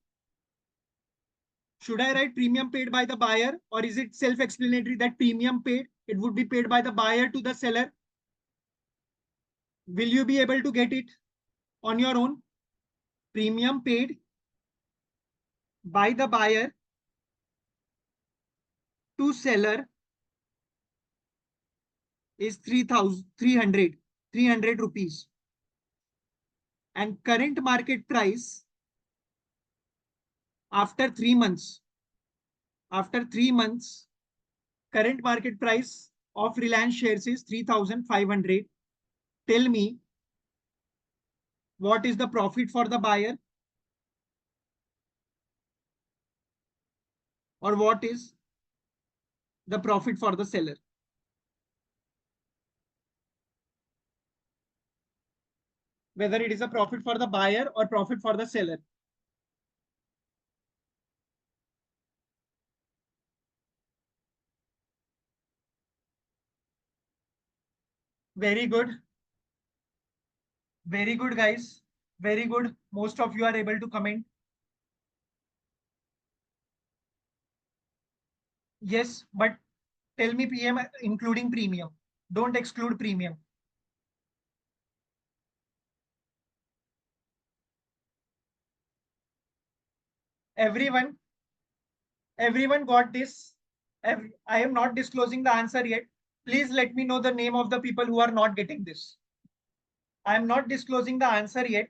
Should I write premium paid by the buyer, or is it self-explanatory that premium paid, it would be paid by the buyer to the seller? Will you be able to get it on your own? Premium paid by the buyer to seller is 3,300. 300 rupees. And current market price after 3 months, after 3 months, current market price of Reliance shares is 3,500. Tell me what is the profit for the buyer or what is the profit for the seller. Whether it is a profit for the buyer or profit for the seller. Very good. Very good, guys. Very good. Most of you are able to comment. Yes, but tell me PM including premium. Don't exclude premium. Everyone, everyone got this. I am not disclosing the answer yet. Please let me know the name of the people who are not getting this. I am not disclosing the answer yet.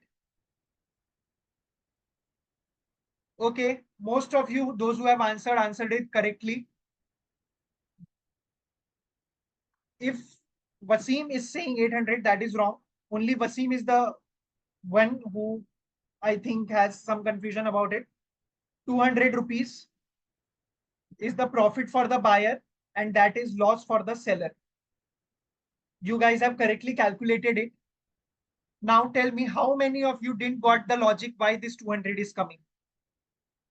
Okay, most of you, those who have answered it correctly. If Wasim is saying 800, that is wrong. Only Wasim is the one who I think has some confusion about it. 200 rupees is the profit for the buyer and that is loss for the seller. You guys have correctly calculated it. Now tell me how many of you didn't got the logic why this 200 is coming.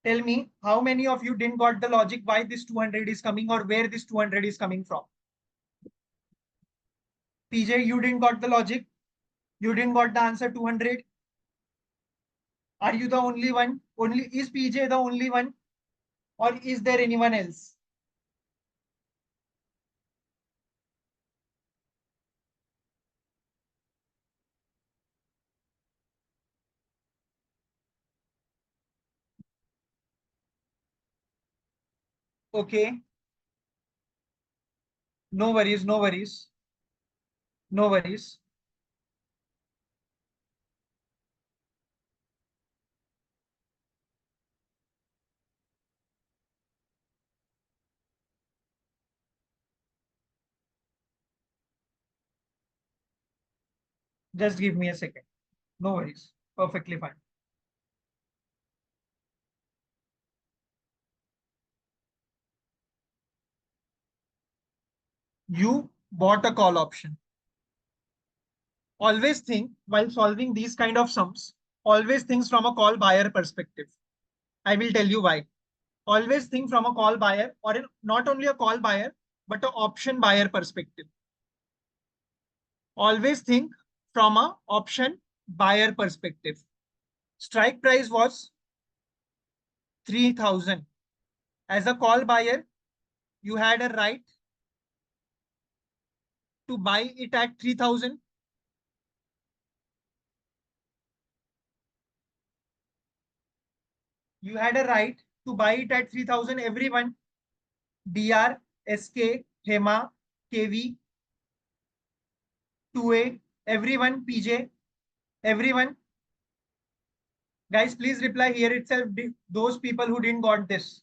Tell me how many of you didn't got the logic why this 200 is coming or where this 200 is coming from. PJ, you didn't got the logic. You didn't got the answer 200. Are you the only one? Is PJ the only one or is there anyone else? Okay. No worries, no worries, no worries. Just give me a second. No worries. Perfectly fine. You bought a call option. Always think while solving these kind of sums, always think from a call buyer perspective. I will tell you why. Always think from a call buyer or not only a call buyer, but an option buyer perspective. Always think from a option buyer perspective. Strike price was 3,000. As a call buyer, you had a right to buy it at 3,000. You had a right to buy it at 3,000. Everyone, DR, SK, Hema, KV, 2A, everyone, PJ, everyone. Guys, please reply here itself. Those people who didn't got this.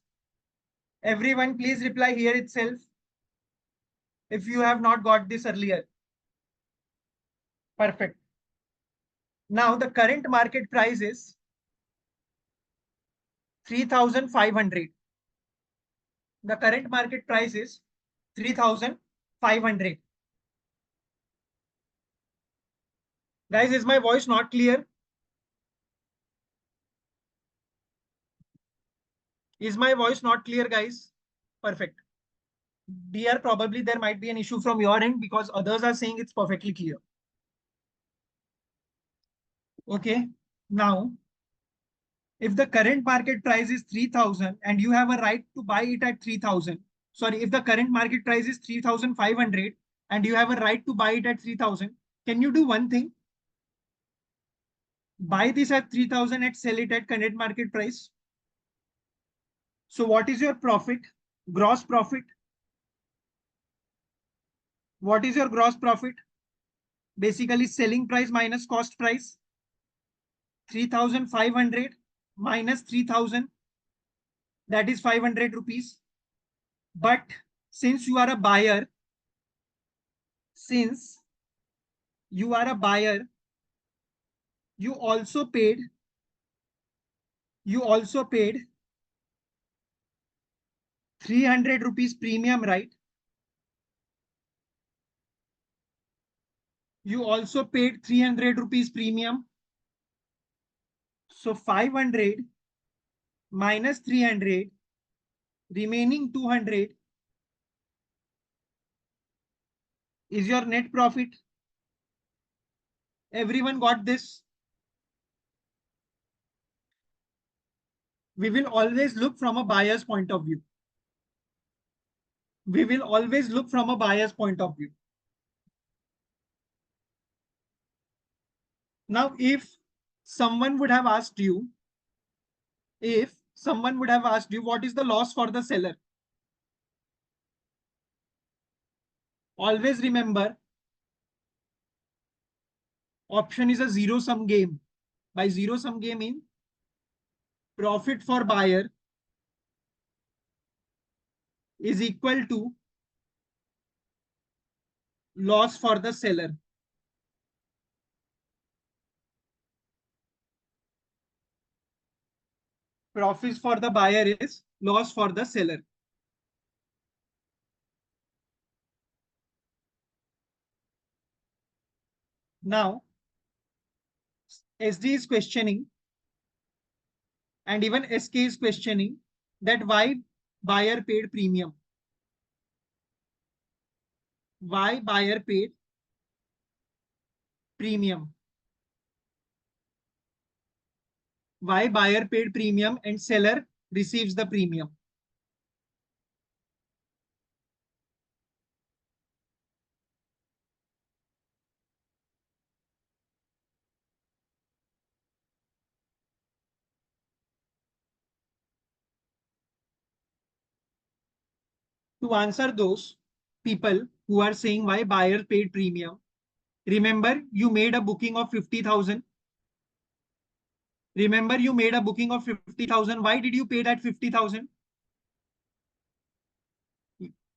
Everyone, please reply here itself if you have not got this earlier. Perfect. Now the current market price is 3,500. The current market price is 3,500. Guys, is my voice not clear? Is my voice not clear, guys? Perfect. DR, probably there might be an issue from your end because others are saying it's perfectly clear. Okay. Now, if the current market price is 3,000 and you have a right to buy it at 3,000, sorry, if the current market price is 3,500 and you have a right to buy it at 3,000, can you do one thing? Buy this at 3,000 and sell it at current market price. So what is your profit? Gross profit. What is your gross profit? Basically selling price minus cost price. 3,500 minus 3,000, that is 500 rupees. But since you are a buyer, since you are a buyer, you also paid, you also paid 300 rupees premium, right? You also paid 300 rupees premium. So 500 minus 300, remaining 200 is your net profit. Everyone got this? We will always look from a buyer's point of view. We will always look from a buyer's point of view. Now, if someone would have asked you, if someone would have asked you, what is the loss for the seller? Always remember, option is a zero sum game. By zero sum game in profit for buyer is equal to loss for the seller. Profit for the buyer is loss for the seller. Now, SD is questioning and even SK is questioning that why buyer paid premium. Why buyer paid premium? Why buyer paid premium and seller receives the premium? To answer those people who are saying why buyer paid premium, remember you made a booking of 50,000. Remember you made a booking of 50,000. Why did you pay that 50,000?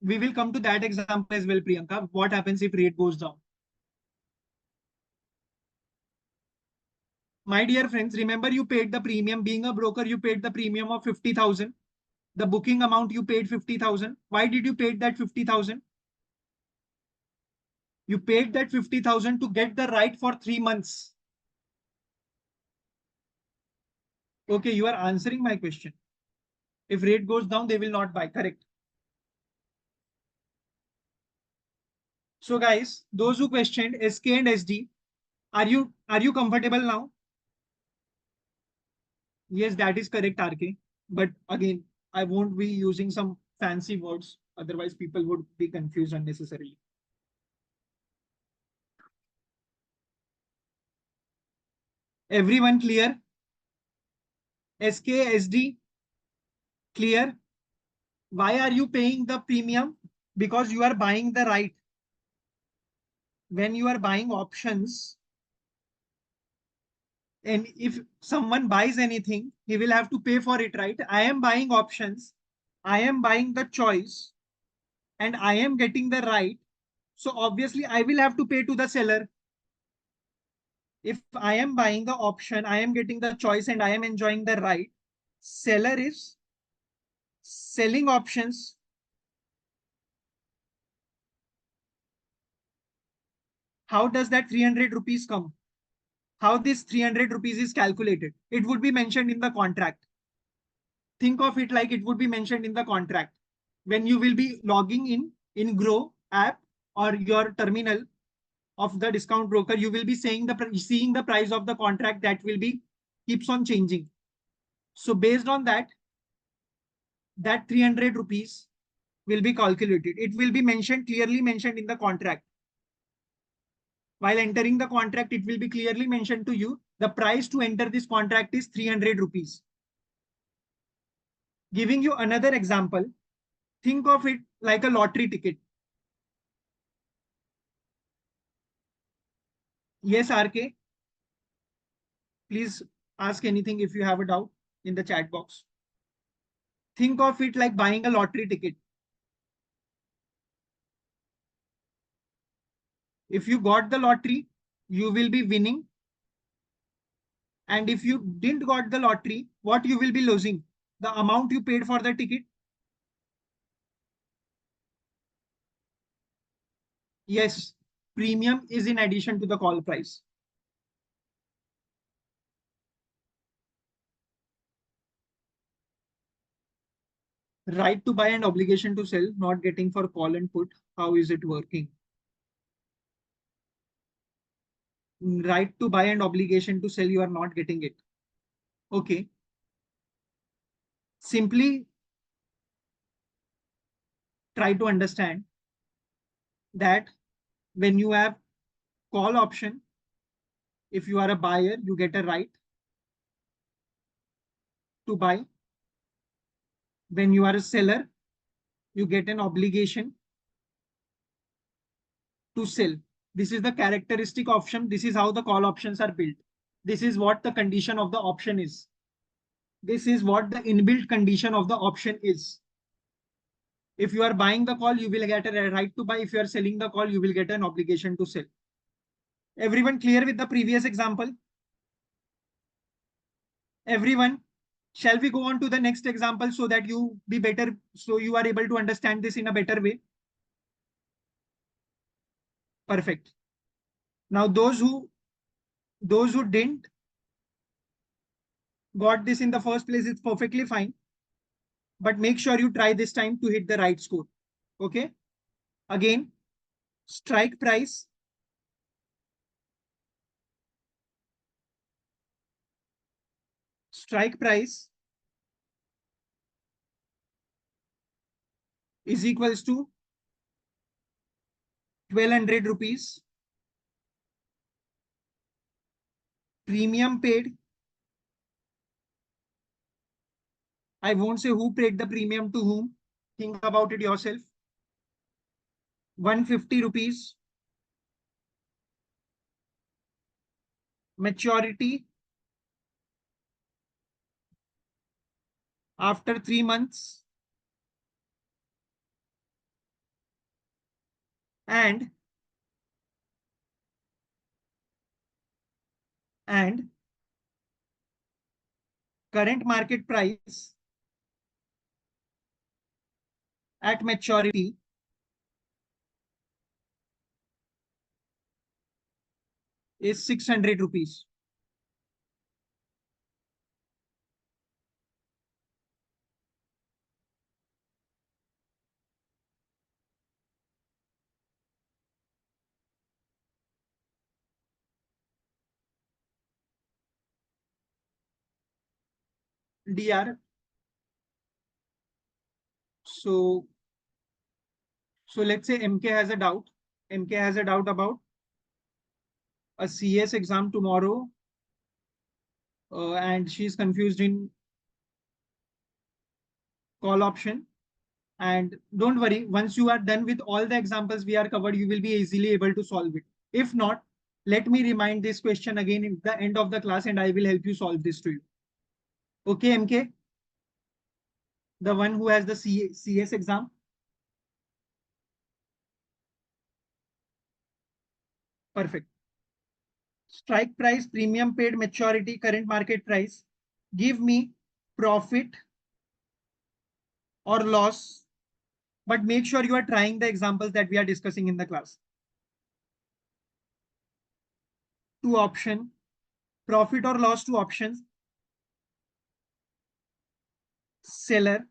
We will come to that example as well, Priyanka. What happens if rate goes down? My dear friends, remember you paid the premium. Being a broker, you paid the premium of 50,000. The booking amount you paid 50,000. Why did you pay that 50,000? You paid that 50,000 to get the right for 3 months. Okay, you are answering my question. If rate goes down, they will not buy. Correct. So guys, those who questioned SK and SD, are you comfortable now? Yes, that is correct, RK. But again, I won't be using some fancy words. Otherwise, people would be confused unnecessarily. Everyone clear? SK, SD, clear? Why are you paying the premium? Because you are buying the right. When you are buying options, and if someone buys anything, he will have to pay for it, right? I am buying options. I am buying the choice and I am getting the right. So obviously I will have to pay to the seller. If I am buying the option, I am getting the choice and I am enjoying the right. Seller is selling options. How does that 300 rupees come? How this 300 rupees is calculated? It would be mentioned in the contract. Think of it like it would be mentioned in the contract. When you will be logging in Grow app or your terminal of the discount broker, you will be seeing the price of the contract that will be keeps on changing. So based on that, that 300 rupees will be calculated. It will be mentioned, clearly mentioned in the contract. While entering the contract, it will be clearly mentioned to you the price to enter this contract is 300 rupees. Giving you another example, think of it like a lottery ticket. Yes, RK, please ask anything if you have a doubt in the chat box. Think of it like buying a lottery ticket. If you got the lottery, you will be winning. And if you didn't got the lottery, what you will be losing? The amount you paid for the ticket. Yes, premium is in addition to the call price. Right to buy and obligation to sell, not getting for call and put. How is it working? Right to buy and obligation to sell, you are not getting it. Okay. Simply try to understand that when you have call option, if you are a buyer, you get a right to buy. When you are a seller, you get an obligation to sell. This is the characteristic option. This is how the call options are built. This is what the condition of the option is. This is what the inbuilt condition of the option is. If you are buying the call, you will get a right to buy. If you are selling the call, you will get an obligation to sell. Everyone clear with the previous example? Everyone, shall we go on to the next example so that you be better, so you are able to understand this in a better way? Perfect. Now those who didn't got this in the first place, it's perfectly fine. But make sure you try this time to hit the right score. Okay. Again, strike price strike price is equals to 1200 rupees. Premium paid. I won't say who paid the premium to whom. Think about it yourself. 150 rupees. Maturity after 3 months. And and current market price at maturity is 600 rupees. DR. So let's say MK has a doubt. MK has a doubt about a CS exam tomorrow, and she's confused in call option. And don't worry, once you are done with all the examples we are covered, you will be easily able to solve it. If not, let me remind this question again in the end of the class and I will help you solve this to you. Okay, MK, the one who has the CS exam. Perfect. Strike price, premium paid, maturity, current market price. Give me profit or loss, but make sure you are trying the examples that we are discussing in the class. Two option, profit or loss to options, seller.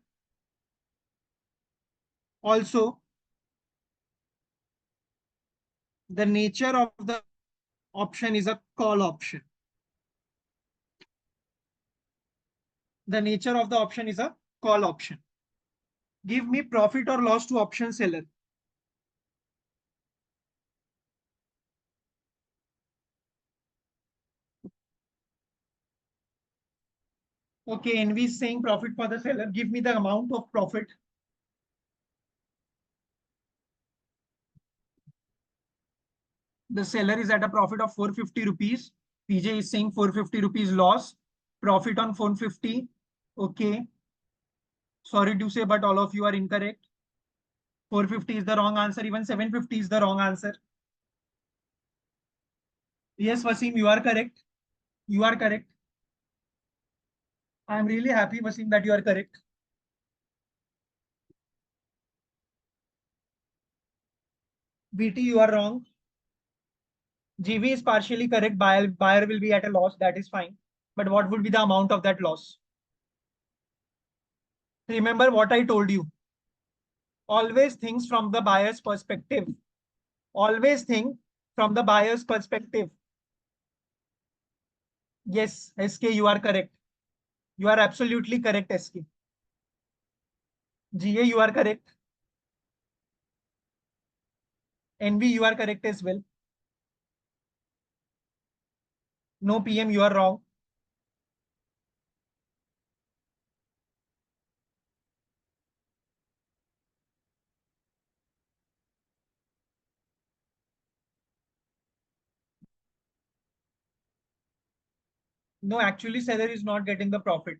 Also, the nature of the option is a call option. The nature of the option is a call option. Give me profit or loss to option seller. Okay, NV is saying profit for the seller. Give me the amount of profit. The seller is at a profit of 450 rupees. PJ is saying 450 rupees loss. Profit on 450. Okay. Sorry to say, but all of you are incorrect. 450 is the wrong answer. Even 750 is the wrong answer. Yes, Wasim, you are correct. You are correct. I am really happy, Wasim, that you are correct. BT, you are wrong. GV is partially correct. Buyer will be at a loss. That is fine. But what would be the amount of that loss? Remember what I told you. Always think from the buyer's perspective. Always think from the buyer's perspective. Yes, SK, you are correct. You are absolutely correct, SK. GA, you are correct. NV, you are correct as well. No PM, you are wrong. No, actually, seller is not getting the profit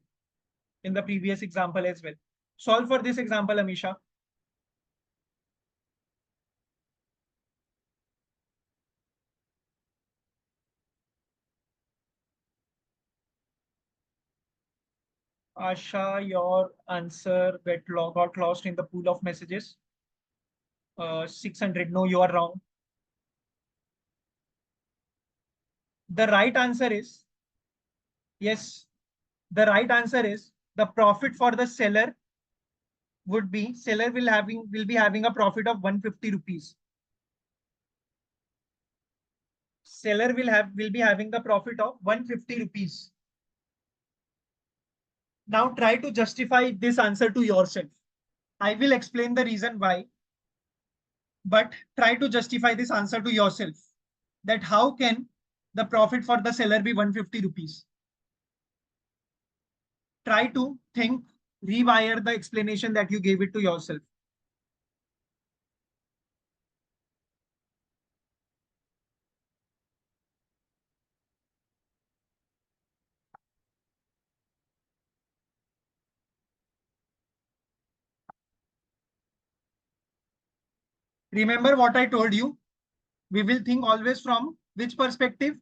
in the previous example as well. Solve for this example, Amisha. Asha, your answer got lost in the pool of messages. 600. No, you are wrong. The right answer is yes. The right answer is the profit for the seller would be seller will be having a profit of 150 rupees. Seller will be having the profit of 150 rupees. Now try to justify this answer to yourself. I will explain the reason why, but try to justify this answer to yourself. That how can the profit for the seller be 150 rupees? Try to think, rewire the explanation that you gave it to yourself. Remember what I told you? We will think always from which perspective?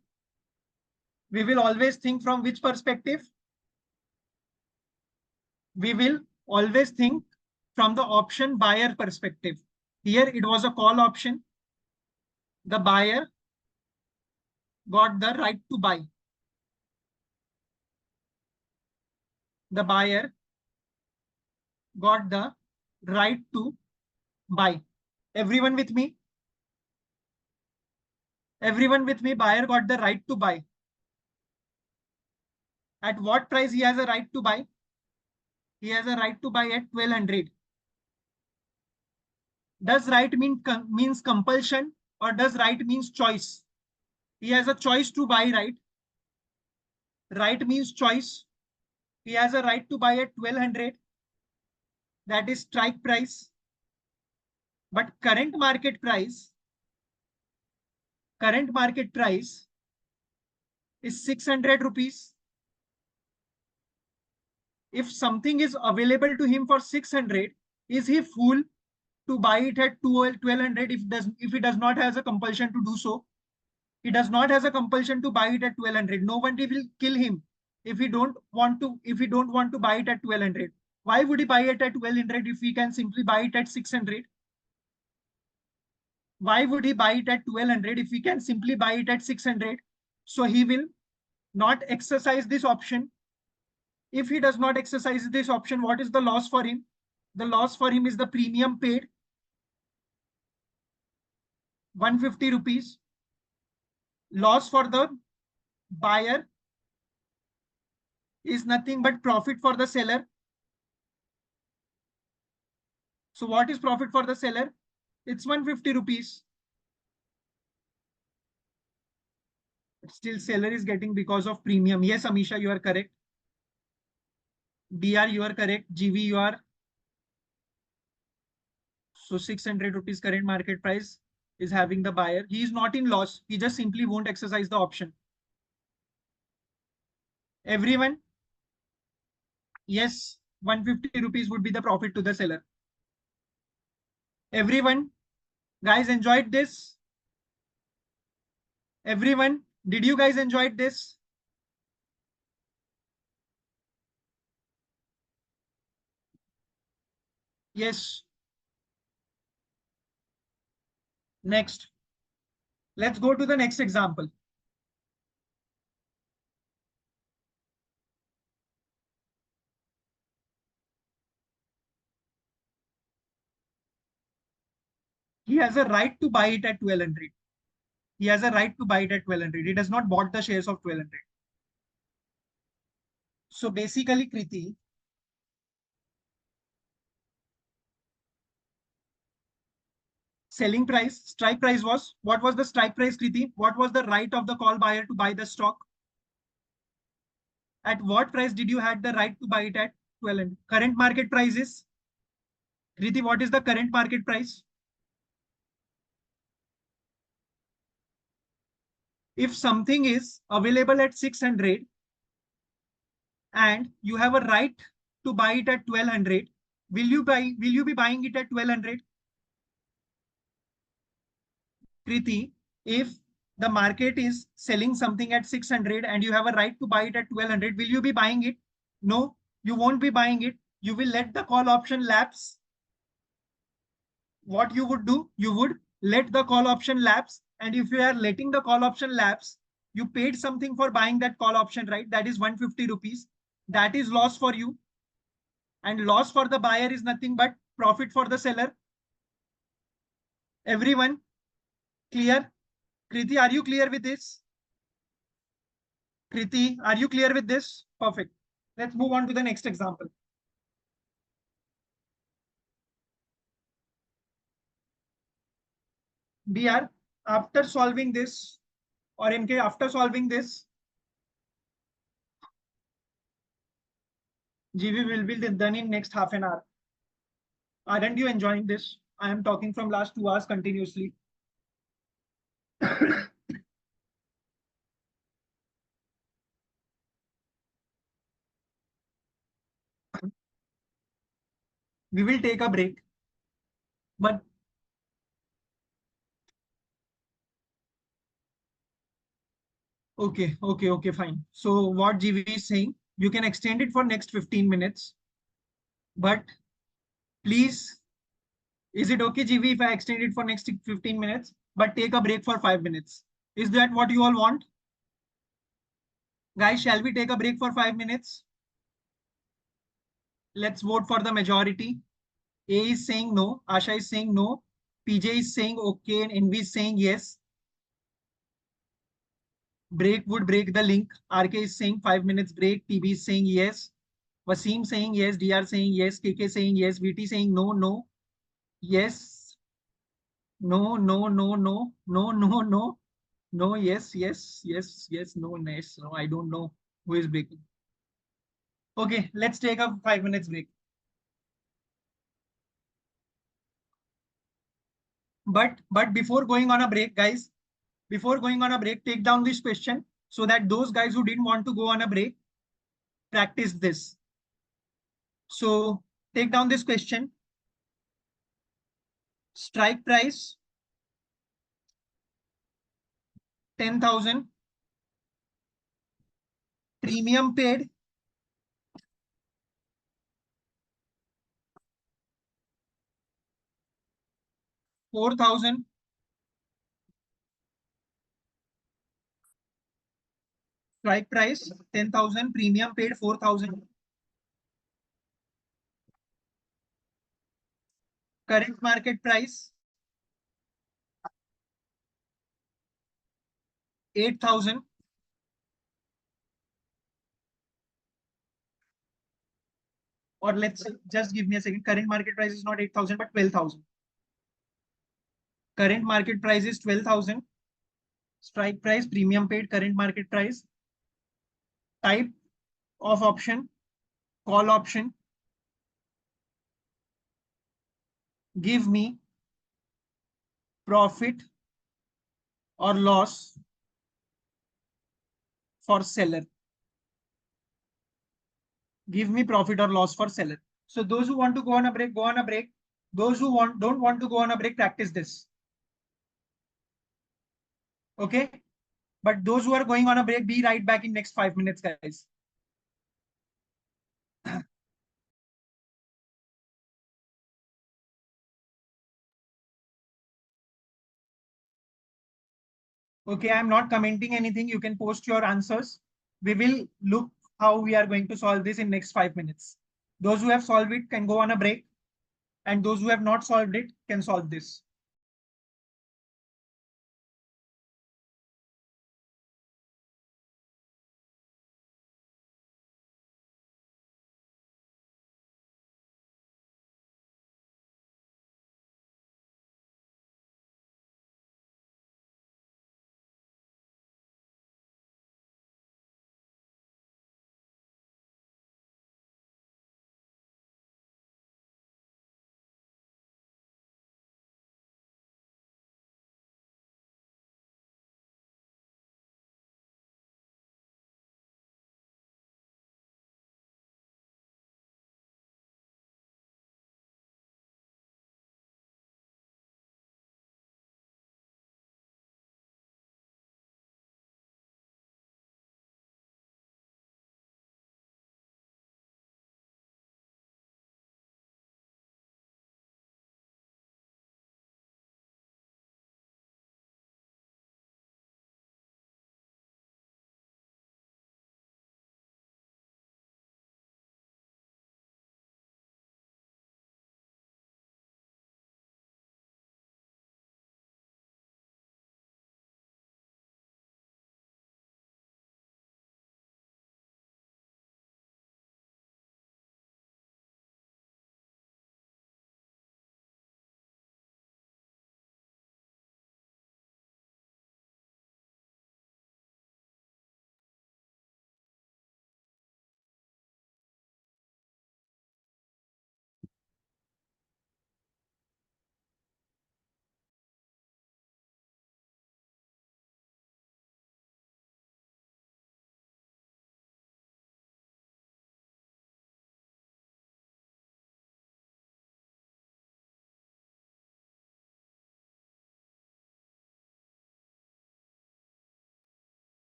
We will always think from which perspective? We will always think from the option buyer perspective. Here it was a call option. The buyer got the right to buy. The buyer got the right to buy. Everyone with me? Everyone with me? Buyer got the right to buy. At what price he has a right to buy? He has a right to buy at 1200. Does right means compulsion or does right means choice? He has a choice to buy, right? Right means choice. He has a right to buy at 1200. That is strike price. But current market price is 600 rupees. If something is available to him for 600, is he fool to buy it at 1200 if he does not have a compulsion to do so? He does not have a compulsion to buy it at 1200. Nobody will kill him if he don't want to buy it at 1200. Why would he buy it at 1200 if he can simply buy it at 600? Why would he buy it at 1200 if he can simply buy it at 600? So he will not exercise this option. If he does not exercise this option, what is the loss for him? The loss for him is the premium paid, 150 rupees. Loss for the buyer is nothing but profit for the seller. So what is profit for the seller? It's 150 rupees. Still seller is getting because of premium. Yes, Amisha, you are correct. DR, you are correct. GV, you are. So 600 rupees current market price. is having the buyer. He is not in loss. He just simply won't exercise the option. Everyone, yes, 150 rupees would be the profit to the seller. Everyone, guys, enjoyed this? Everyone, did you guys enjoyed this? Yes. Next, let's go to the next example. He has a right to buy it at 1200. He has a right to buy it at 1200. He does not bought the shares of 1200. So basically, Kriti, selling price, strike price was, what was the strike price, Kriti? What was the right of the call buyer to buy the stock? At what price did you had the right to buy it at 1200? Current market price is, Kriti, what is the current market price? If something is available at 600 and you have a right to buy it at 1200, will you be buying it at 1200? Kriti, if the market is selling something at 600 and you have a right to buy it at 1200, will you be buying it? No, you won't be buying it. You will let the call option lapse. What you would do, you would let the call option lapse. And if you are letting the call option lapse, you paid something for buying that call option, right? That is 150 rupees. That is loss for you. And loss for the buyer is nothing but profit for the seller. Everyone clear? Kriti, are you clear with this? Kriti, are you clear with this? Perfect. Let's move on to the next example. BR, after solving this, or MK, after solving this, GV will be done in next half an hour. Aren't you enjoying this? I am talking from last 2 hours continuously. We will take a break, but okay, fine. So what GV is saying, you can extend it for next 15 minutes, but please, is it okay, GV, if I extend it for next 15 minutes, but take a break for 5 minutes? Is that what you all want? Guys, shall we take a break for 5 minutes? Let's vote for the majority. A is saying no, Asha is saying no, PJ is saying okay, and Envy is saying yes. Break would break the link. RK is saying 5 minutes break. TB is saying yes. Wasim saying yes. DR saying yes. KK saying yes. VT saying no, no, yes, no, no, no, no, no, no, no, no, yes, yes, yes, yes, no, yes, no. I don't know who is breaking. Okay, let's take a 5 minutes break. But before going on a break, guys, before going on a break, take down this question so that those guys who didn't want to go on a break practice this. So take down this question. Strike price 10,000. Premium paid 4,000. Strike price 10,000. Premium paid 4,000. Current market price 8,000. Or let's say, just give me a second. Current market price is not 8,000 but 12,000. Current market price is 12,000. Strike price, premium paid, current market price. Type of option, call option. Give me profit or loss for seller. Give me profit or loss for seller. So those who want to go on a break, go on a break. Those who don't want to go on a break, practice this. Okay. But those who are going on a break, be right back in next 5 minutes, guys. Okay, I'm not commenting anything. You can post your answers. We will look how we are going to solve this in next 5 minutes. Those who have solved it can go on a break, and those who have not solved it can solve this.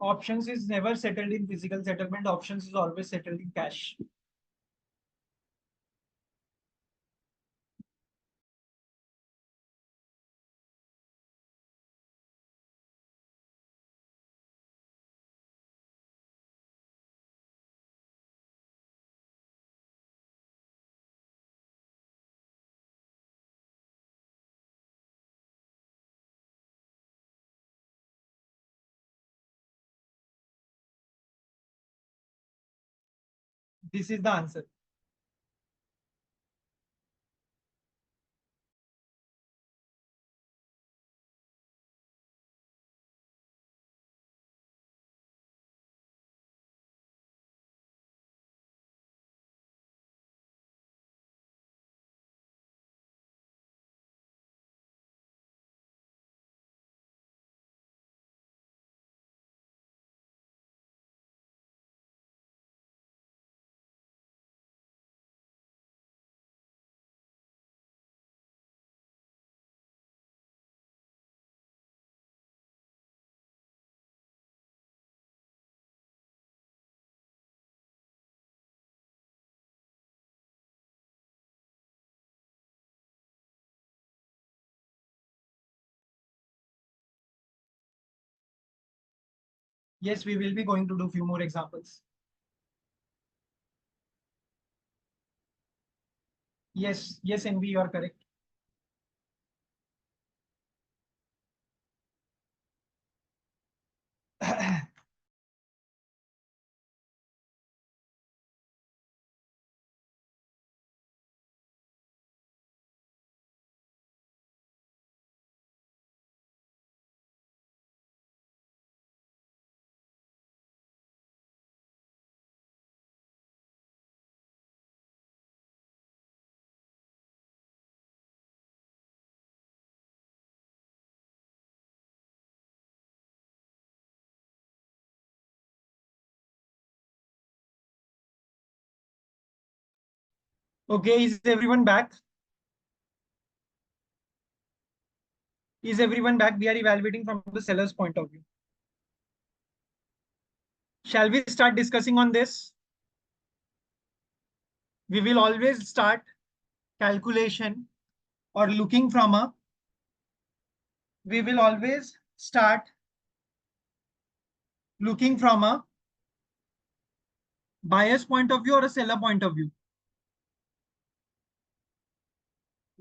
Options is never settled in physical settlement. Options is always settled in cash. This is the answer. Yes, we will be going to do few more examples. Yes, yes, NB, you are correct. Okay, is everyone back? Is everyone back? We are evaluating from the seller's point of view. Shall we start discussing on this? We will always start calculation or looking from a, we will always start looking from a buyer's point of view or a seller point of view.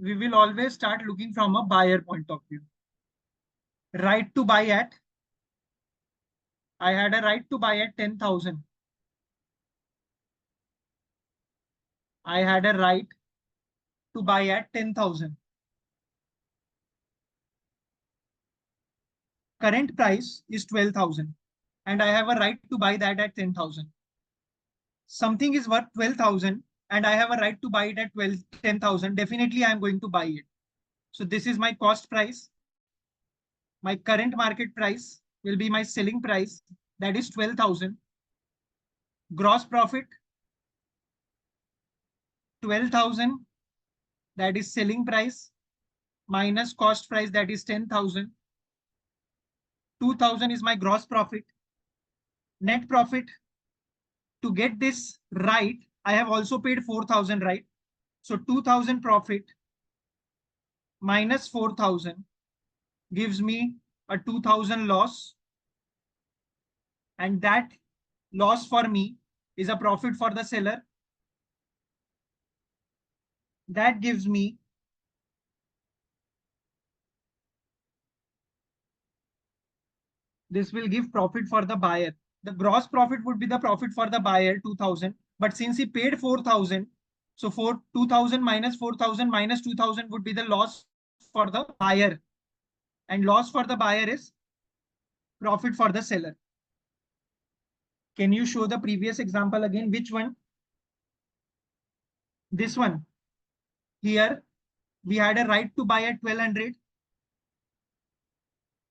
We will always start looking from a buyer point of view. Right to buy at, I had a right to buy at 10,000. I had a right to buy at 10,000. Current price is 12,000 and I have a right to buy that at 10,000. Something is worth 12,000 and I have a right to buy it at 10,000. Definitely I am going to buy it. So this is my cost price. My current market price will be my selling price, that is 12,000. Gross profit 12,000, that is selling price, minus cost price, that is 10,000. 2,000 is my gross profit. Net profit, to get this right, I have also paid 4,000, right? So 2,000 profit minus 4,000 gives me a 2,000 loss. And that loss for me is a profit for the seller. That gives me this will give profit for the buyer. The gross profit would be the profit for the buyer, 2,000. But since he paid 4,000, so 2,000 minus 4,000 minus 2,000 would be the loss for the buyer. And loss for the buyer is profit for the seller. Can you show the previous example again? Which one? This one. Here, we had a right to buy at 1,200.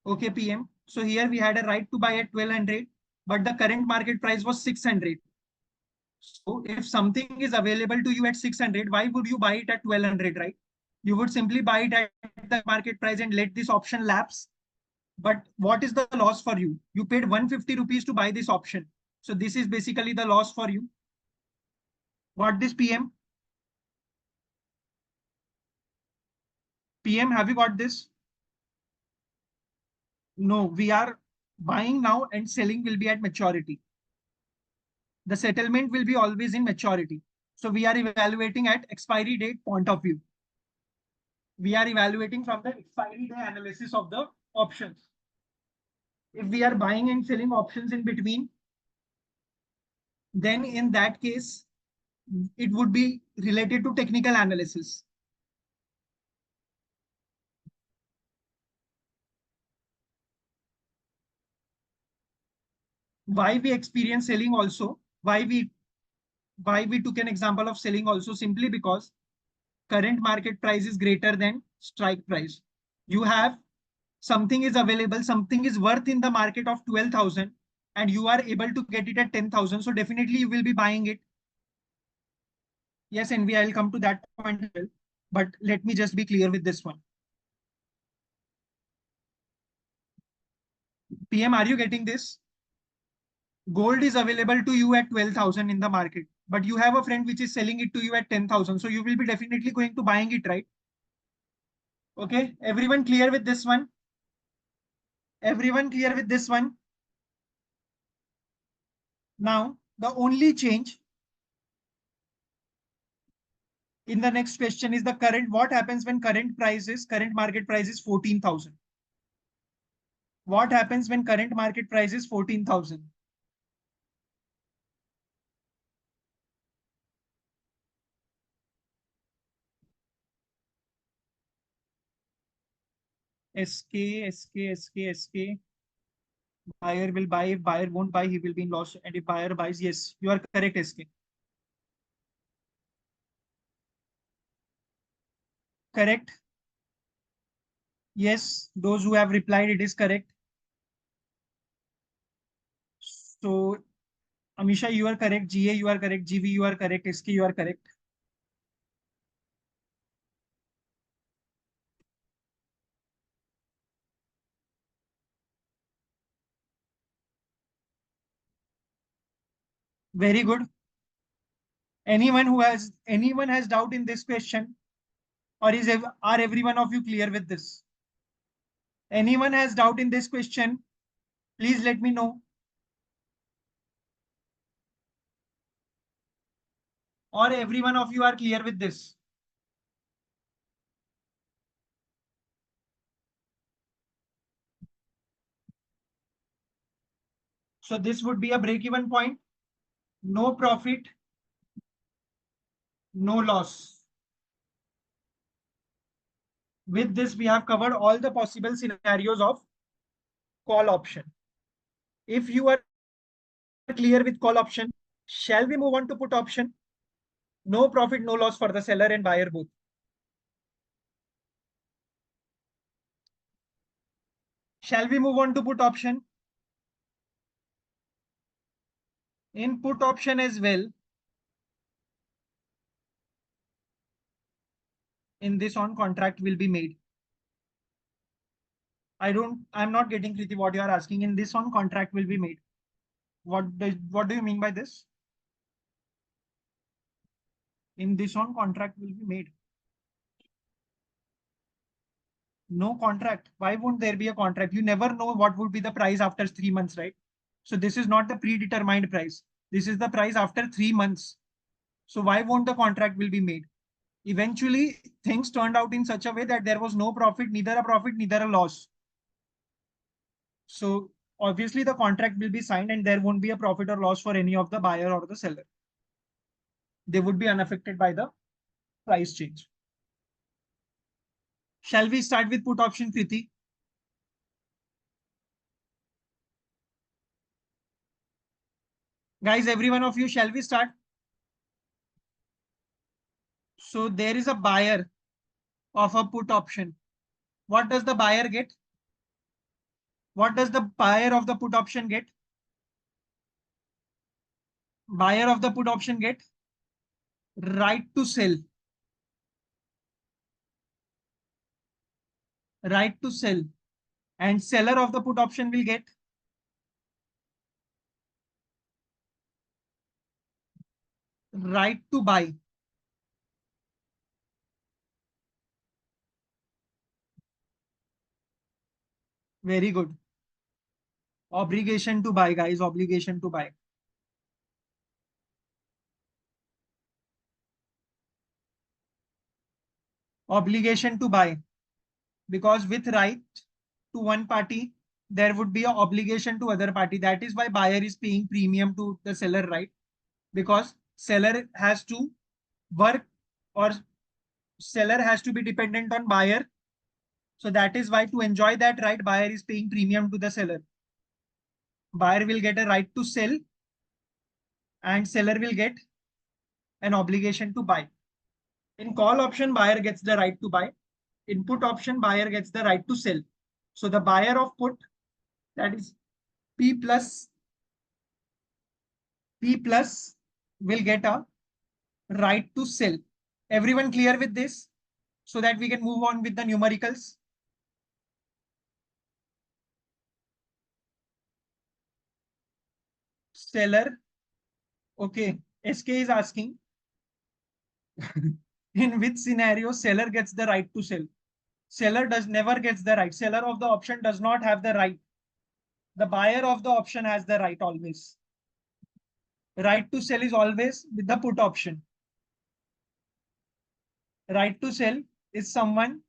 Okay, PM. So here we had a right to buy at 1,200, but the current market price was 600. So if something is available to you at 600, why would you buy it at 1,200, right? You would simply buy it at the market price and let this option lapse. But what is the loss for you? You paid 150 rupees to buy this option. So this is basically the loss for you. What this PM? PM, have you got this? No, we are buying now and selling will be at maturity. The settlement will be always in maturity. So we are evaluating at expiry date point of view. We are evaluating from the expiry day analysis of the options. If we are buying and selling options in between, then in that case, it would be related to technical analysis. Why we experience selling also, why we took an example of selling also, simply because current market price is greater than strike price. You have something is available, something is worth in the market of 12,000 and you are able to get it at 10,000. So definitely you will be buying it. Yes, and I'll come to that point as well. But let me just be clear with this one. PM, are you getting this? Gold is available to you at 12,000 in the market, but you have a friend which is selling it to you at 10,000. So you will be definitely going to buying it, right? Okay, everyone clear with this one? Everyone clear with this one? Now, the only change in the next question is the current. What happens when current market price is 14,000? What happens when current market price is 14,000? SK. Buyer will buy. If buyer won't buy, he will be in loss. And if buyer buys, yes, you are correct, SK. Correct. Yes, those who have replied, it is correct. So, Amisha, you are correct. GA, you are correct. GV, you are correct. SK, you are correct. Very good. Anyone has doubt in this question, or are every one of you clear with this? Anyone has doubt in this question, please let me know. Or every one of you are clear with this? So this would be a break-even point. No profit, no loss. With this, we have covered all the possible scenarios of call option. If you are clear with call option, shall we move on to put option? No profit, no loss for the seller and buyer both. Shall we move on to put option? In put option as well, in this on contract will be made. I'm not getting Kriti what you are asking. In this on contract will be made. What do you mean by this? In this on contract will be made. No contract. Why won't there be a contract? You never know what would be the price after 3 months, right? So this is not the predetermined price. This is the price after 3 months. So why won't the contract will be made? Eventually, things turned out in such a way that there was no profit, neither a loss. So obviously the contract will be signed and there won't be a profit or loss for any of the buyer or the seller. They would be unaffected by the price change. Shall we start with put option, Kriti? Guys, every one of you, shall we start? So there is a buyer of a put option. What does the buyer get? What does the buyer of the put option get? Buyer of the put option get right to sell. Right to sell. And seller of the put option will get right to buy. Very good. Obligation to buy, guys. Obligation to buy. Obligation to buy. Because with right to one party, there would be an obligation to other party. That is why buyer is paying premium to the seller, right? Because seller has to work or seller has to be dependent on buyer. So that is why to enjoy that right, buyer is paying premium to the seller. Buyer will get a right to sell and seller will get an obligation to buy. In call option, buyer gets the right to buy. In put option, buyer gets the right to sell. So the buyer of put, that is P plus will get a right to sell. Everyone clear with this? So that we can move on with the numericals. Seller. Okay. SK is asking in which scenario seller gets the right to sell. Seller does never gets the right. Seller of the option does not have the right. The buyer of the option has the right always. Right to sell is always with the put option. Right to sell is someone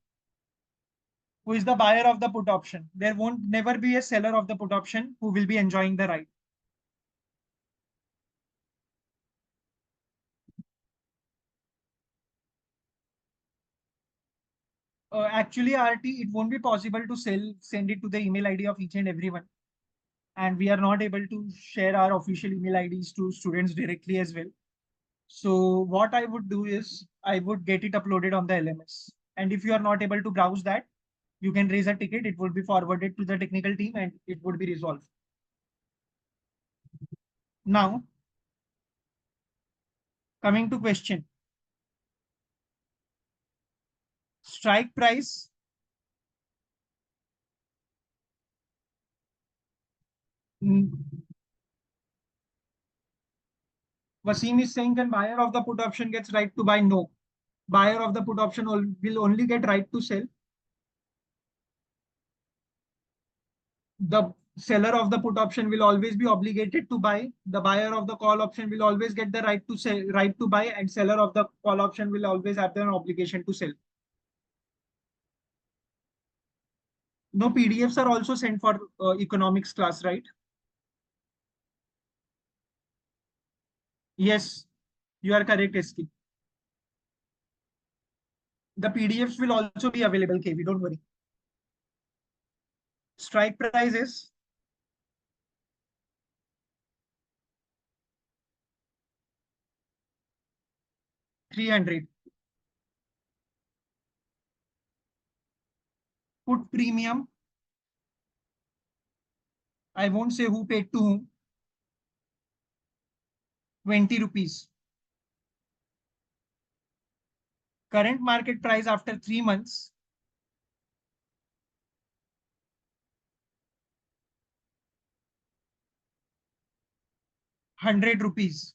who is the buyer of the put option. There won't never be a seller of the put option who will be enjoying the right. Actually, RT, it won't be possible to send it to the email ID of each and everyone. And we are not able to share our official email IDs to students directly as well. So what I would do is I would get it uploaded on the LMS. And if you are not able to browse that, you can raise a ticket. It would be forwarded to the technical team and it would be resolved. Now, coming to question. Strike price. Wasim is saying then buyer of the put option gets right to buy. No. Buyer of the put option will only get right to sell. The seller of the put option will always be obligated to buy. The buyer of the call option will always get the right to sell, right to buy, and seller of the call option will always have an obligation to sell. No, PDFs are also sent for economics class, right? Yes, you are correct, SK. The PDFs will also be available, KV, don't worry. Strike price is 300. Put premium, I won't say who paid to whom, 20 rupees. Current market price after 3 months, 100 rupees.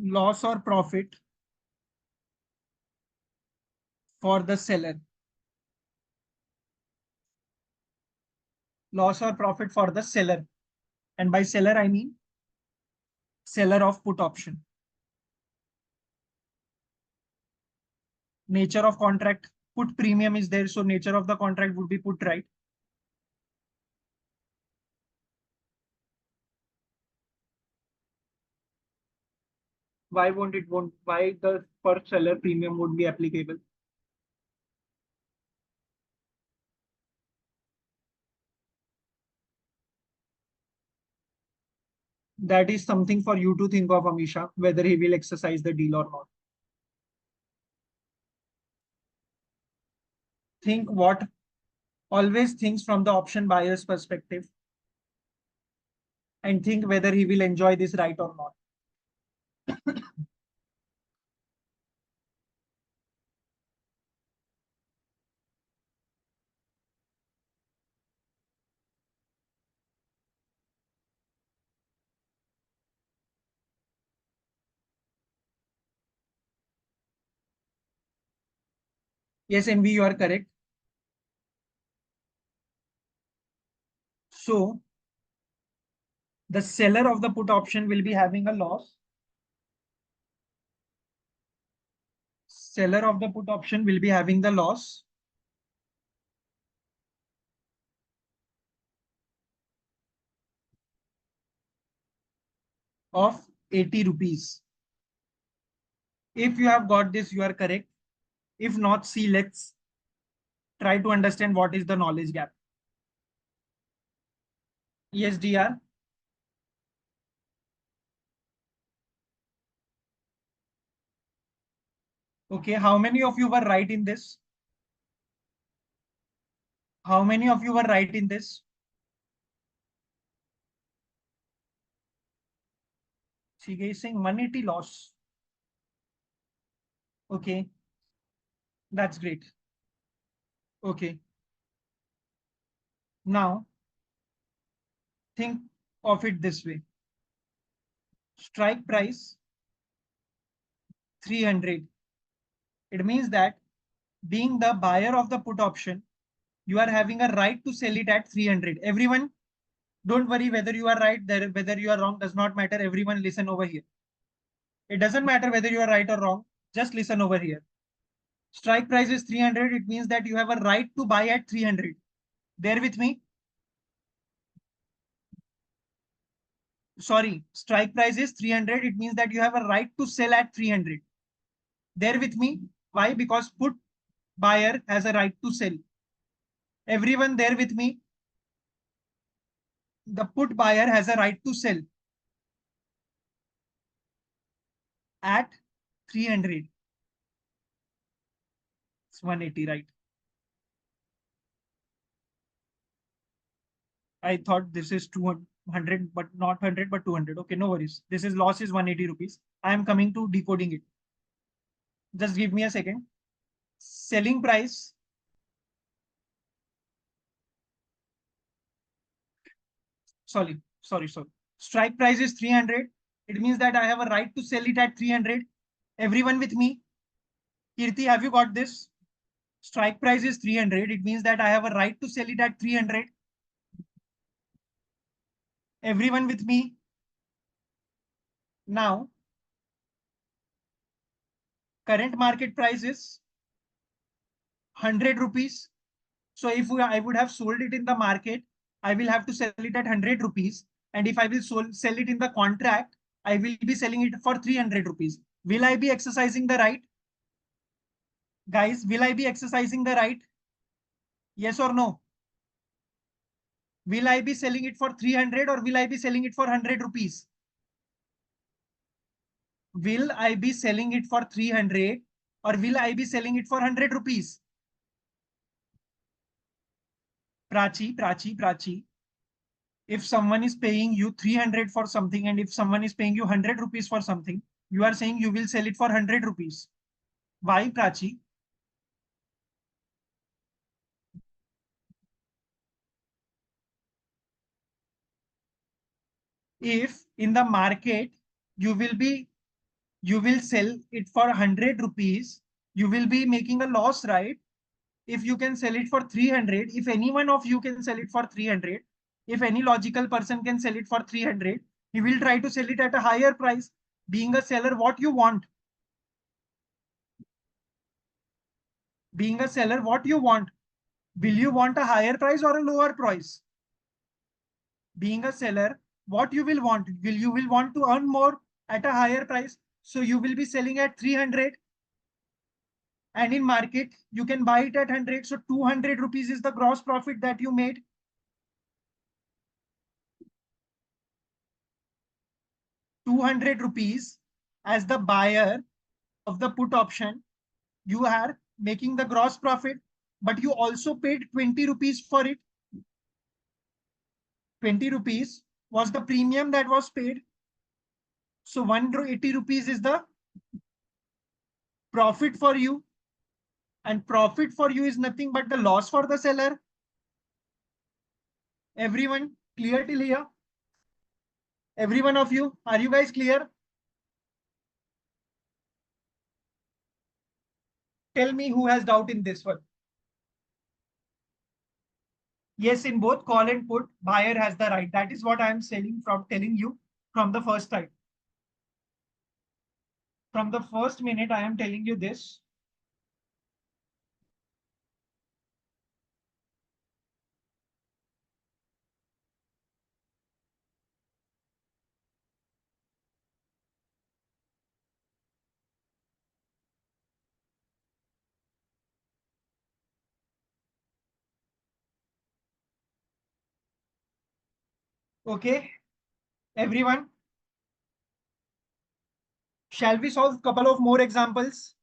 Loss or profit for the seller. Loss or profit for the seller. And by seller, I mean seller of put option. Nature of contract, put premium is there. So nature of the contract would be put, right? Why won't why the per seller premium would be applicable? That is something for you to think of, Amisha, whether he will exercise the deal or not. Think what always thinks from the option buyer's perspective and think whether he will enjoy this right or not. Yes, NV, you are correct. So the seller of the put option will be having a loss. Seller of the put option will be having the loss of 80 rupees. If you have got this, you are correct. If not, see, let's try to understand what is the knowledge gap. Yes, DR. Okay, how many of you were right in this? How many of you were right in this? She is saying 180 loss. Okay, that's great. Okay, now think of it this way. Strike price 300. It means that being the buyer of the put option, you are having a right to sell it at 300. Everyone, don't worry whether you are right, whether you are wrong does not matter. Everyone listen over here. It doesn't matter whether you are right or wrong. Just listen over here. Strike price is 300. It means that you have a right to buy at 300. There with me? Sorry, strike price is 300. It means that you have a right to sell at 300. There with me? Why? Because put buyer has a right to sell. Everyone there with me? The put buyer has a right to sell at 300. It's 180, right? I thought this is 200, but not 100, but 200. Okay, no worries. This is loss is 180 rupees. I am coming to decoding it. Just give me a second. Selling price. Sorry. Strike price is 300. It means that I have a right to sell it at 300. Everyone with me? Kirti, have you got this? Strike price is 300. It means that I have a right to sell it at 300. Everyone with me? Now, current market price is 100 rupees. So if I would have sold it in the market, I will have to sell it at 100 rupees. And if I will sell it in the contract, I will be selling it for 300 rupees. Will I be exercising the right? Guys, will I be exercising the right? Yes or no? Will I be selling it for 300 or will I be selling it for 100 rupees? Will I be selling it for 300 or will I be selling it for 100 rupees? Prachi. If someone is paying you 300 for something and if someone is paying you 100 rupees for something, you are saying you will sell it for 100 rupees. Why, Prachi? If in the market you will sell it for 100 rupees, you will be making a loss, right? If you can sell it for 300, if any one of you can sell it for 300, if any logical person can sell it for 300, he will try to sell it at a higher price. Being a seller, what you want? Being a seller, what you want? Will you want a higher price or a lower price? Being a seller, what you will want? You will want to earn more at a higher price. So you will be selling at 300 and in market you can buy it at 100. So 200 rupees is the gross profit that you made. 200 rupees as the buyer of the put option, you are making the gross profit, but you also paid 20 rupees for it. 20 rupees was the premium that was paid. So 180 rupees is the profit for you. And profit for you is nothing but the loss for the seller. Everyone clear till here? Every one of you, are you guys clear? Tell me who has doubt in this one. Yes, in both call and put, buyer has the right. That is what I am telling you from the first time. From the first minute, I am telling you this. Okay, everyone. Shall we solve a couple of more examples?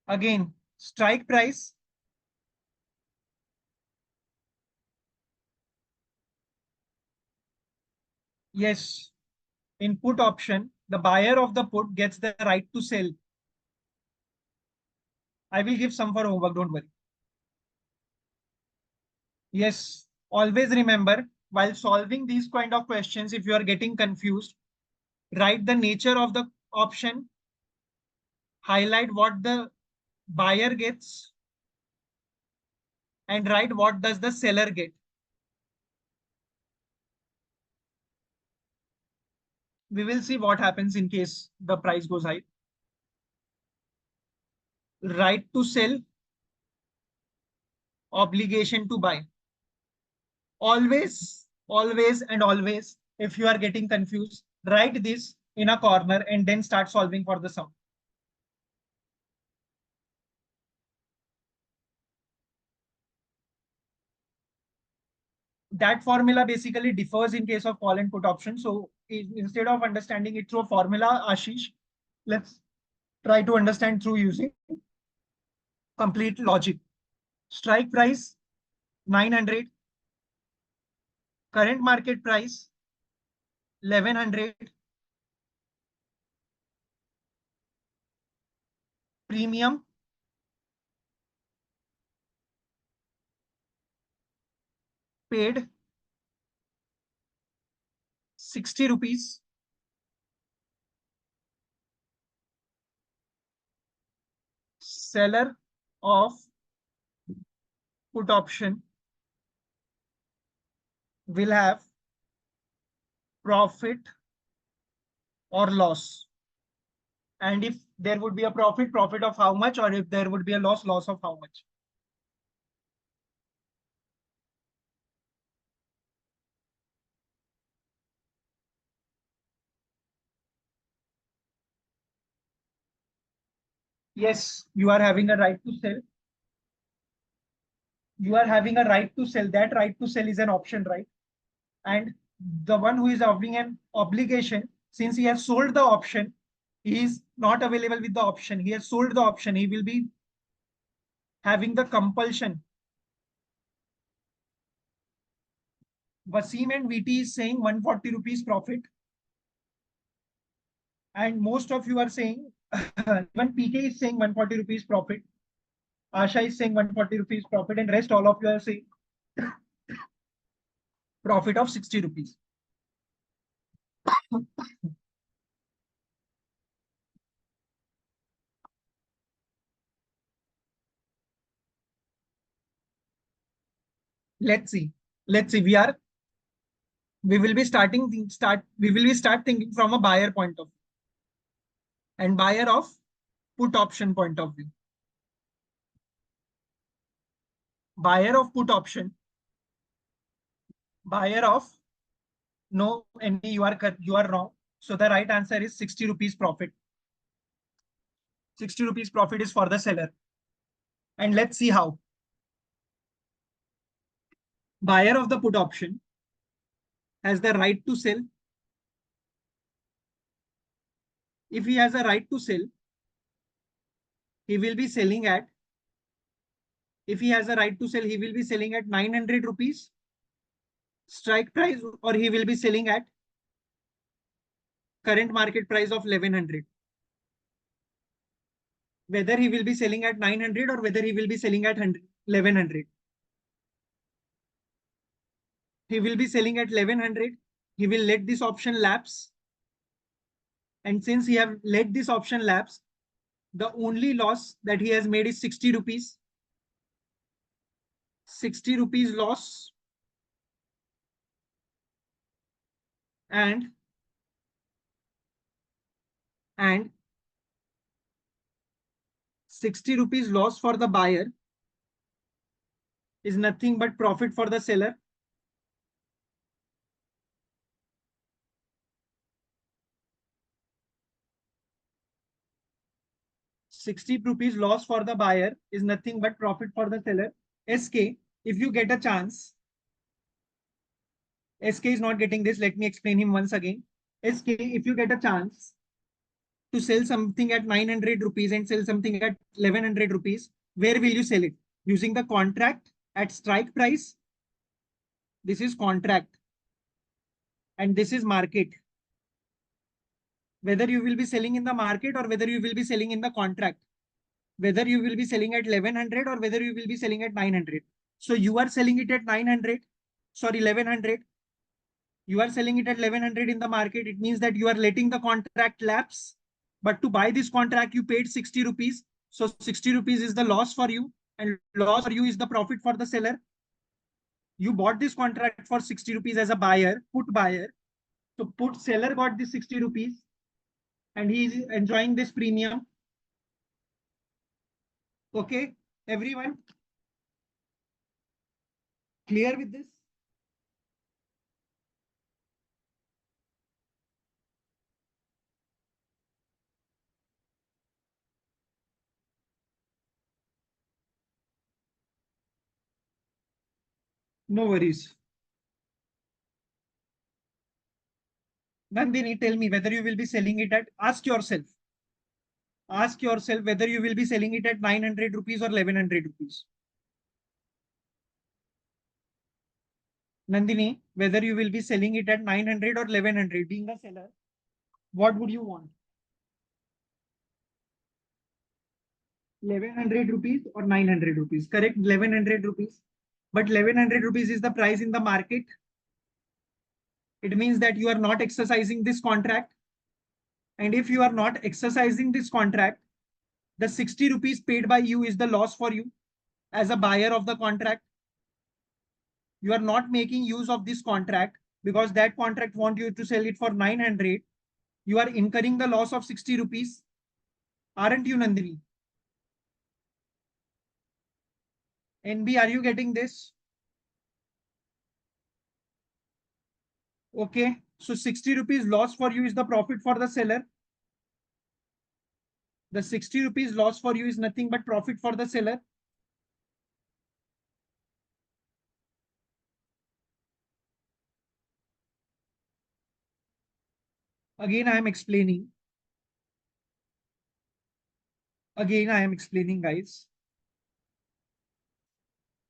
Again, strike price. Yes, in put option, the buyer of the put gets the right to sell. I will give some for homework, don't worry. Yes, always remember while solving these kind of questions, if you are getting confused, write the nature of the option, highlight what the buyer gets, and write what does the seller get. We will see what happens in case the price goes high. Right to sell, obligation to buy. Always, if you are getting confused, write this in a corner and then start solving for the sum. That formula basically differs in case of call and put option. So instead of understanding it through a formula, Ashish, let's try to understand through using complete logic. Strike price 900, current market price 1100 premium paid 60 rupees. Seller of put option will have profit or loss. And if there would be a profit, profit of how much, or if there would be a loss, loss of how much. Yes, you are having a right to sell. You are having a right to sell. That right to sell is an option, right? And the one who is having an obligation, since he has sold the option, he is not available with the option. He has sold the option. He will be having the compulsion. Wasim and VT is saying 140 rupees profit. And most of you are saying, even PK is saying 140 rupees profit. Asha is saying 140 rupees profit, and rest all of you are saying profit of 60 rupees. Let's see. Let's see. We will be start thinking from a buyer point of view and buyer of put option point of view. Buyer of put option, buyer of no, and you are wrong. So the right answer is 60 rupees profit. 60 rupees profit is for the seller. And let's see how. Buyer of the put option has the right to sell. If he has a right to sell, he will be selling at, if he has a right to sell, he will be selling at 900 rupees strike price, or he will be selling at current market price of 1100. Whether he will be selling at 900 or whether he will be selling at 1100. He will be selling at 1100. He will let this option lapse. And since he have let this option lapse, the only loss that he has made is 60 rupees. 60 rupees loss. And 60 rupees loss for the buyer is nothing but profit for the seller. ₹60 loss for the buyer is nothing but profit for the seller. SK, if you get a chance, SK is not getting this. Let me explain him once again. SK, if you get a chance to sell something at 900 rupees and sell something at 1100 rupees, where will you sell it? Using the contract at strike price. This is contract. And this is market. Whether you will be selling in the market or whether you will be selling in the contract. Whether you will be selling at 1100 or whether you will be selling at 900. So you are selling it at 900, sorry, 1100. You are selling it at 1100 in the market. It means that you are letting the contract lapse. But to buy this contract, you paid 60 rupees. So 60 rupees is the loss for you, and loss for you is the profit for the seller. You bought this contract for 60 rupees as a buyer, put buyer. So put seller got this 60 rupees and he is enjoying this premium. Okay, everyone clear with this? No worries. Nandini, tell me whether you will be selling it at, ask yourself whether you will be selling it at 900 rupees or 1100 rupees. Nandini, whether you will be selling it at 900 or 1100, being a seller, what would you want? 1100 rupees or 900 rupees? Correct, 1100 rupees. But 1100 rupees is the price in the market. It means that you are not exercising this contract. And if you are not exercising this contract, the 60 rupees paid by you is the loss for you as a buyer of the contract. You are not making use of this contract because that contract want you to sell it for 900. You are incurring the loss of 60 rupees. Aren't you, Nandini? NB, are you getting this? Okay. So 60 rupees loss for you is the profit for the seller. The 60 rupees loss for you is nothing but profit for the seller. Again, I am explaining. Again, I am explaining, guys.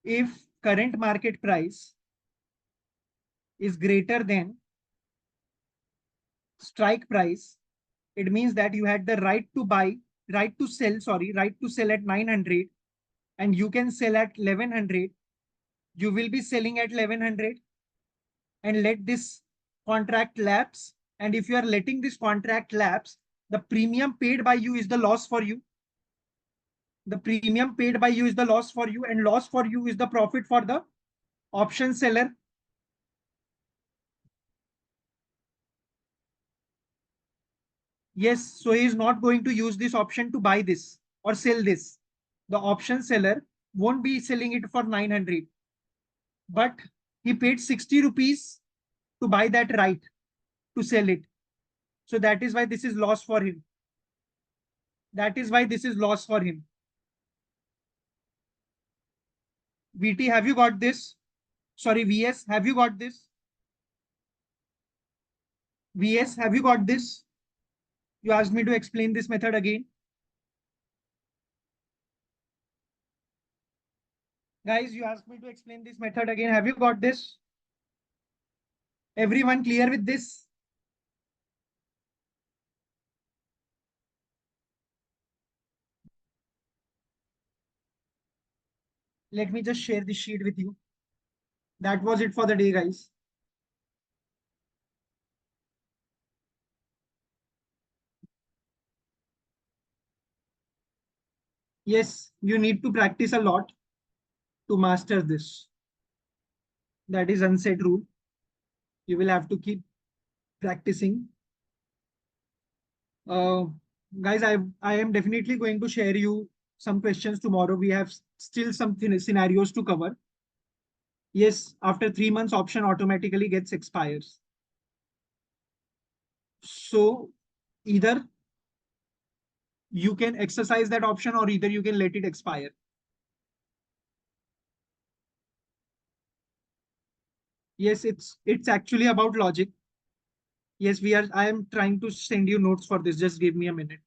If current market price is greater than strike price, it means that you had the right to buy, right to sell, sorry, right to sell at 900 and you can sell at 1100. You will be selling at 1100 and let this contract lapse. And if you are letting this contract lapse, the premium paid by you is the loss for you. The premium paid by you is the loss for you, and loss for you is the profit for the option seller. Yes, so he is not going to use this option to buy this or sell this. The option seller won't be selling it for 900, but he paid 60 rupees to buy that right to sell it. So that is why this is loss for him. That is why this is loss for him. VT, have you got this? Sorry, VS, have you got this? VS, have you got this? You asked me to explain this method again. Guys, you asked me to explain this method again. Have you got this? Everyone clear with this? Let me just share the sheet with you. That was it for the day, guys. Yes, you need to practice a lot to master this. That is unsaid rule. You will have to keep practicing. Uh, Guys, I am definitely going to share you some questions tomorrow. We have still some scenarios to cover. Yes, after 3 months, option automatically gets expires. So either you can exercise that option or either you can let it expire. Yes, it's actually about logic. Yes, I am trying to send you notes for this. Just give me a minute.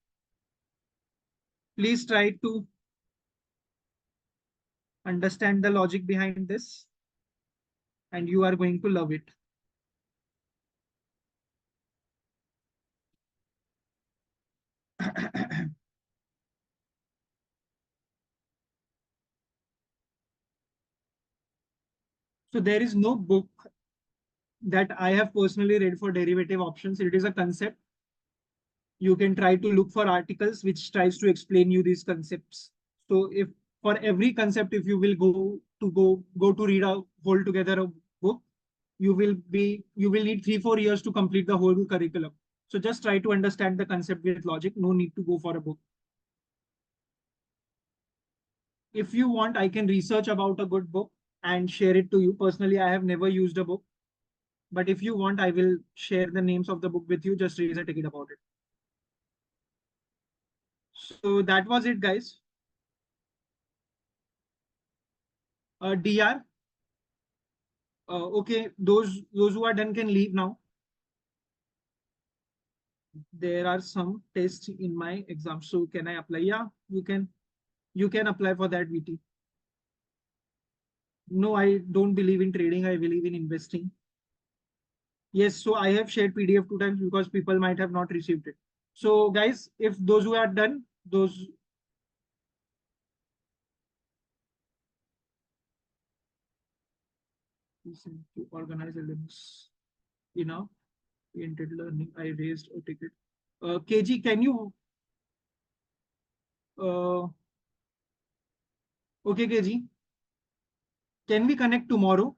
Please try to understand the logic behind this and you are going to love it. So there is no book that I have personally read for derivative options. It is a concept. You can try to look for articles which tries to explain you these concepts. So if for every concept, if you will go to read a whole together a book, you will need 3-4 years to complete the whole curriculum. So just try to understand the concept with logic. No need to go for a book. If you want, I can research about a good book and share it to you. Personally, I have never used a book, but if you want, I will share the names of the book with you. Just raise a ticket about it. So that was it, guys. DR. Okay, those who are done can leave now. There are some tests in my exam. So can I apply? Yeah, you can apply for that VT. No, I don't believe in trading. I believe in investing. Yes, so I have shared PDF 2 times because people might have not received it. So guys, if those who are done, those to organize elements enough oriented learning. I raised a ticket. KG, can you okay, KG, can we connect tomorrow?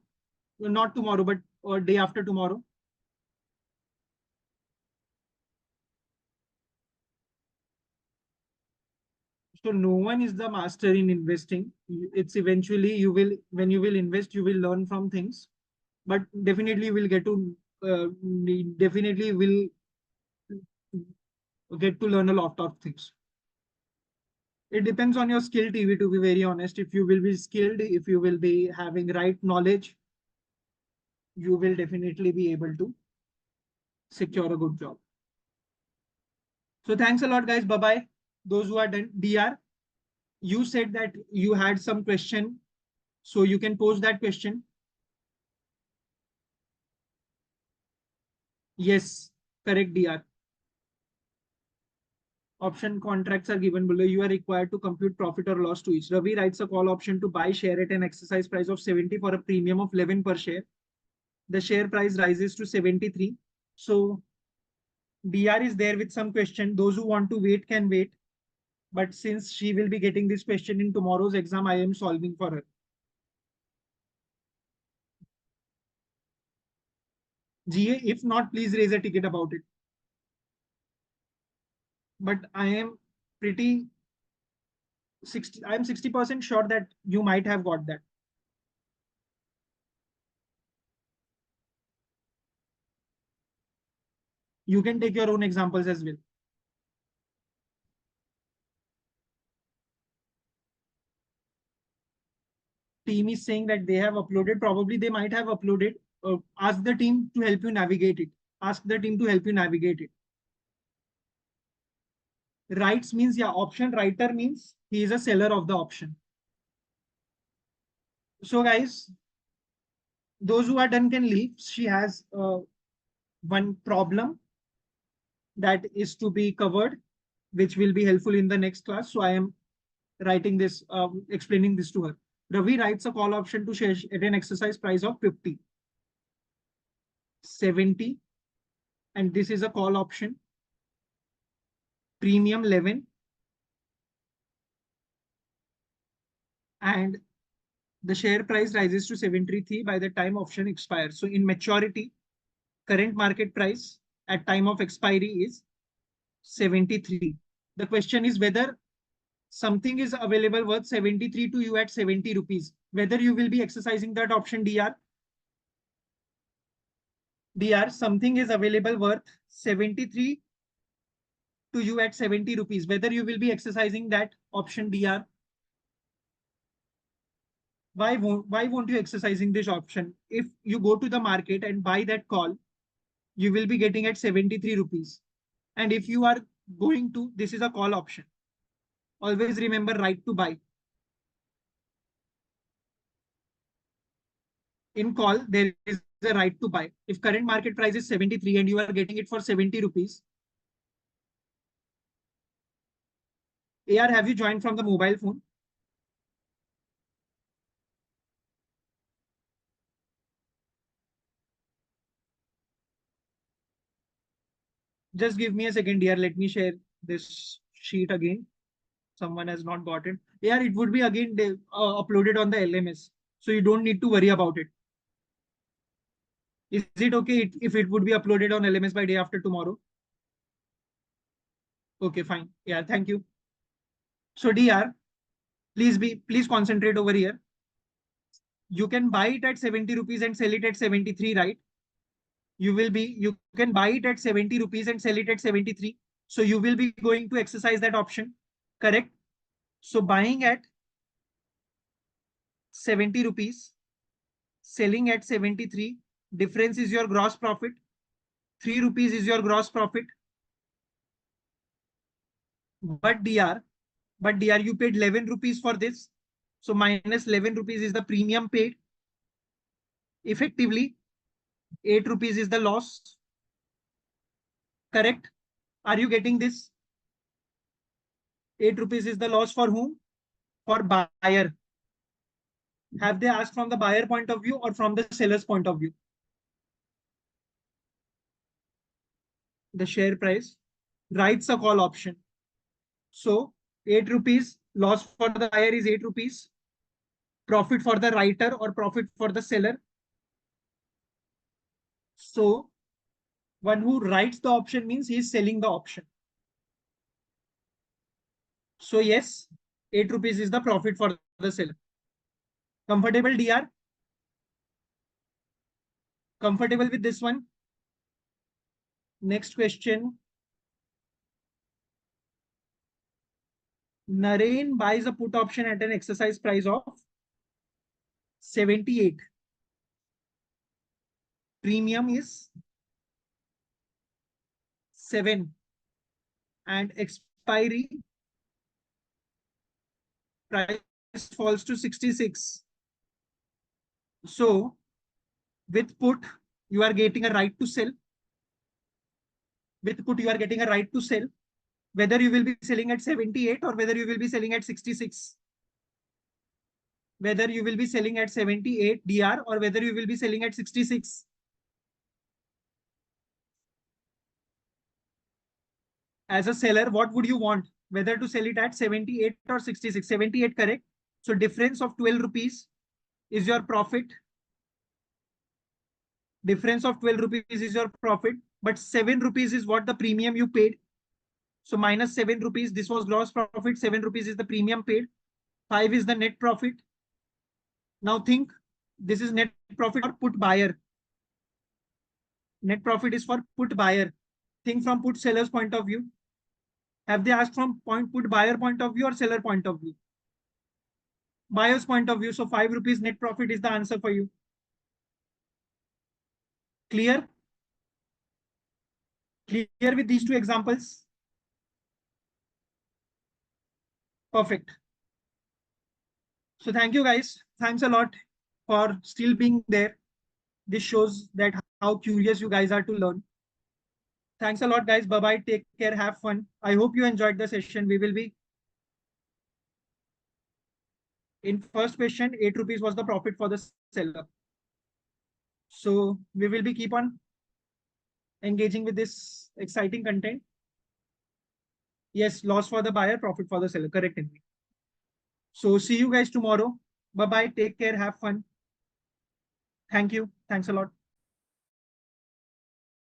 Not tomorrow, but day after tomorrow. So no one is the master in investing. It's eventually you will, when you will invest, you will learn from things, but definitely you will get to definitely will get to learn a lot of things. It depends on your skill, TV, to be very honest. If you will be skilled, if you will be having right knowledge, you will definitely be able to secure a good job. So thanks a lot, guys. Bye bye. Those who are done, DR, you said that you had some question, so you can pose that question. Yes, correct, DR. Option contracts are given below. You are required to compute profit or loss to each. Ravi writes a call option to buy share at an exercise price of 70 for a premium of 11 per share. The share price rises to 73. So DR is there with some question. Those who want to wait can wait. But since she will be getting this question in tomorrow's exam, I am solving for her. GA, if not, please raise a ticket about it. But I am pretty 60, I'm 60% sure that you might have got that. You can take your own examples as well. Team is saying that they have uploaded, probably they might have uploaded. Ask the team to help you navigate it. Ask the team to help you navigate it. Writes means, yeah, option writer means he is a seller of the option. So guys, those who are done can leave. She has one problem that is to be covered, which will be helpful in the next class. So I am writing this, explaining this to her. Ravi writes a call option to share at an exercise price of 50, 70, and this is a call option, premium 11, and the share price rises to 73 by the time option expires. So in maturity, current market price at time of expiry is 73. The question is whether something is available worth 73 to you at 70 rupees, whether you will be exercising that option. DR, something is available worth 73 to you at 70 rupees, whether you will be exercising that option. DR, why won't you exercising this option? If you go to the market and buy that call, you will be getting at 73 rupees. And if you are going to, this is a call option. Always remember right to buy. In call, there is a right to buy. If current market price is 73 and you are getting it for 70 rupees, AR, have you joined from the mobile phone? Just give me a second here. Let me share this sheet again. Someone has not got it. Yeah, it would be again uploaded on the LMS. So you don't need to worry about it. Is it okay if it would be uploaded on LMS by day after tomorrow? Okay, fine. Yeah, thank you. So DR, please concentrate over here. You can buy it at 70 rupees and sell it at 73, right? You can buy it at 70 rupees and sell it at 73. So you will be going to exercise that option, correct? So buying at 70 rupees, selling at 73, difference is your gross profit. 3 rupees is your gross profit. But DR, you paid 11 rupees for this. So minus 11 rupees is the premium paid. Effectively, 8 rupees is the loss. Correct? Are you getting this? 8 rupees is the loss for whom? For buyer. Have they asked from the buyer point of view or from the seller's point of view? The share price writes a call option. So 8 rupees loss for the buyer is 8 rupees. Profit for the writer or profit for the seller. So one who writes the option means he is selling the option. So yes, 8 rupees is the profit for the seller. Comfortable, DR? Comfortable with this one? Next question. Naren buys a put option at an exercise price of 78. Premium is 7 and expiry price falls to 66. So with put, you are getting a right to sell. With put, you are getting a right to sell, whether you will be selling at 78 or whether you will be selling at 66. Whether you will be selling at 78 DR or whether you will be selling at 66. As a seller, what would you want? Whether to sell it at 78 or 66? 78, correct? So difference of 12 rupees is your profit. Difference of 12 rupees is your profit, but 7 rupees is what the premium you paid. So minus 7 rupees, this was gross profit, 7 rupees is the premium paid, 5 is the net profit. Now think, this is net profit or put buyer. Net profit is for put buyer. Think from put seller's point of view. Have they asked from put buyer point of view or seller point of view? Buyer's point of view. So 5 rupees net profit is the answer for you. Clear? Clear with these two examples? Perfect. So thank you guys. Thanks a lot for still being there. This shows that how curious you guys are to learn. Thanks a lot, guys. Bye-bye. Take care. Have fun. I hope you enjoyed the session. We will be in first question, 8 rupees was the profit for the seller. So we will be keep on engaging with this exciting content. Yes, loss for the buyer, profit for the seller. Correct. So see you guys tomorrow. Bye-bye. Take care. Have fun. Thank you. Thanks a lot.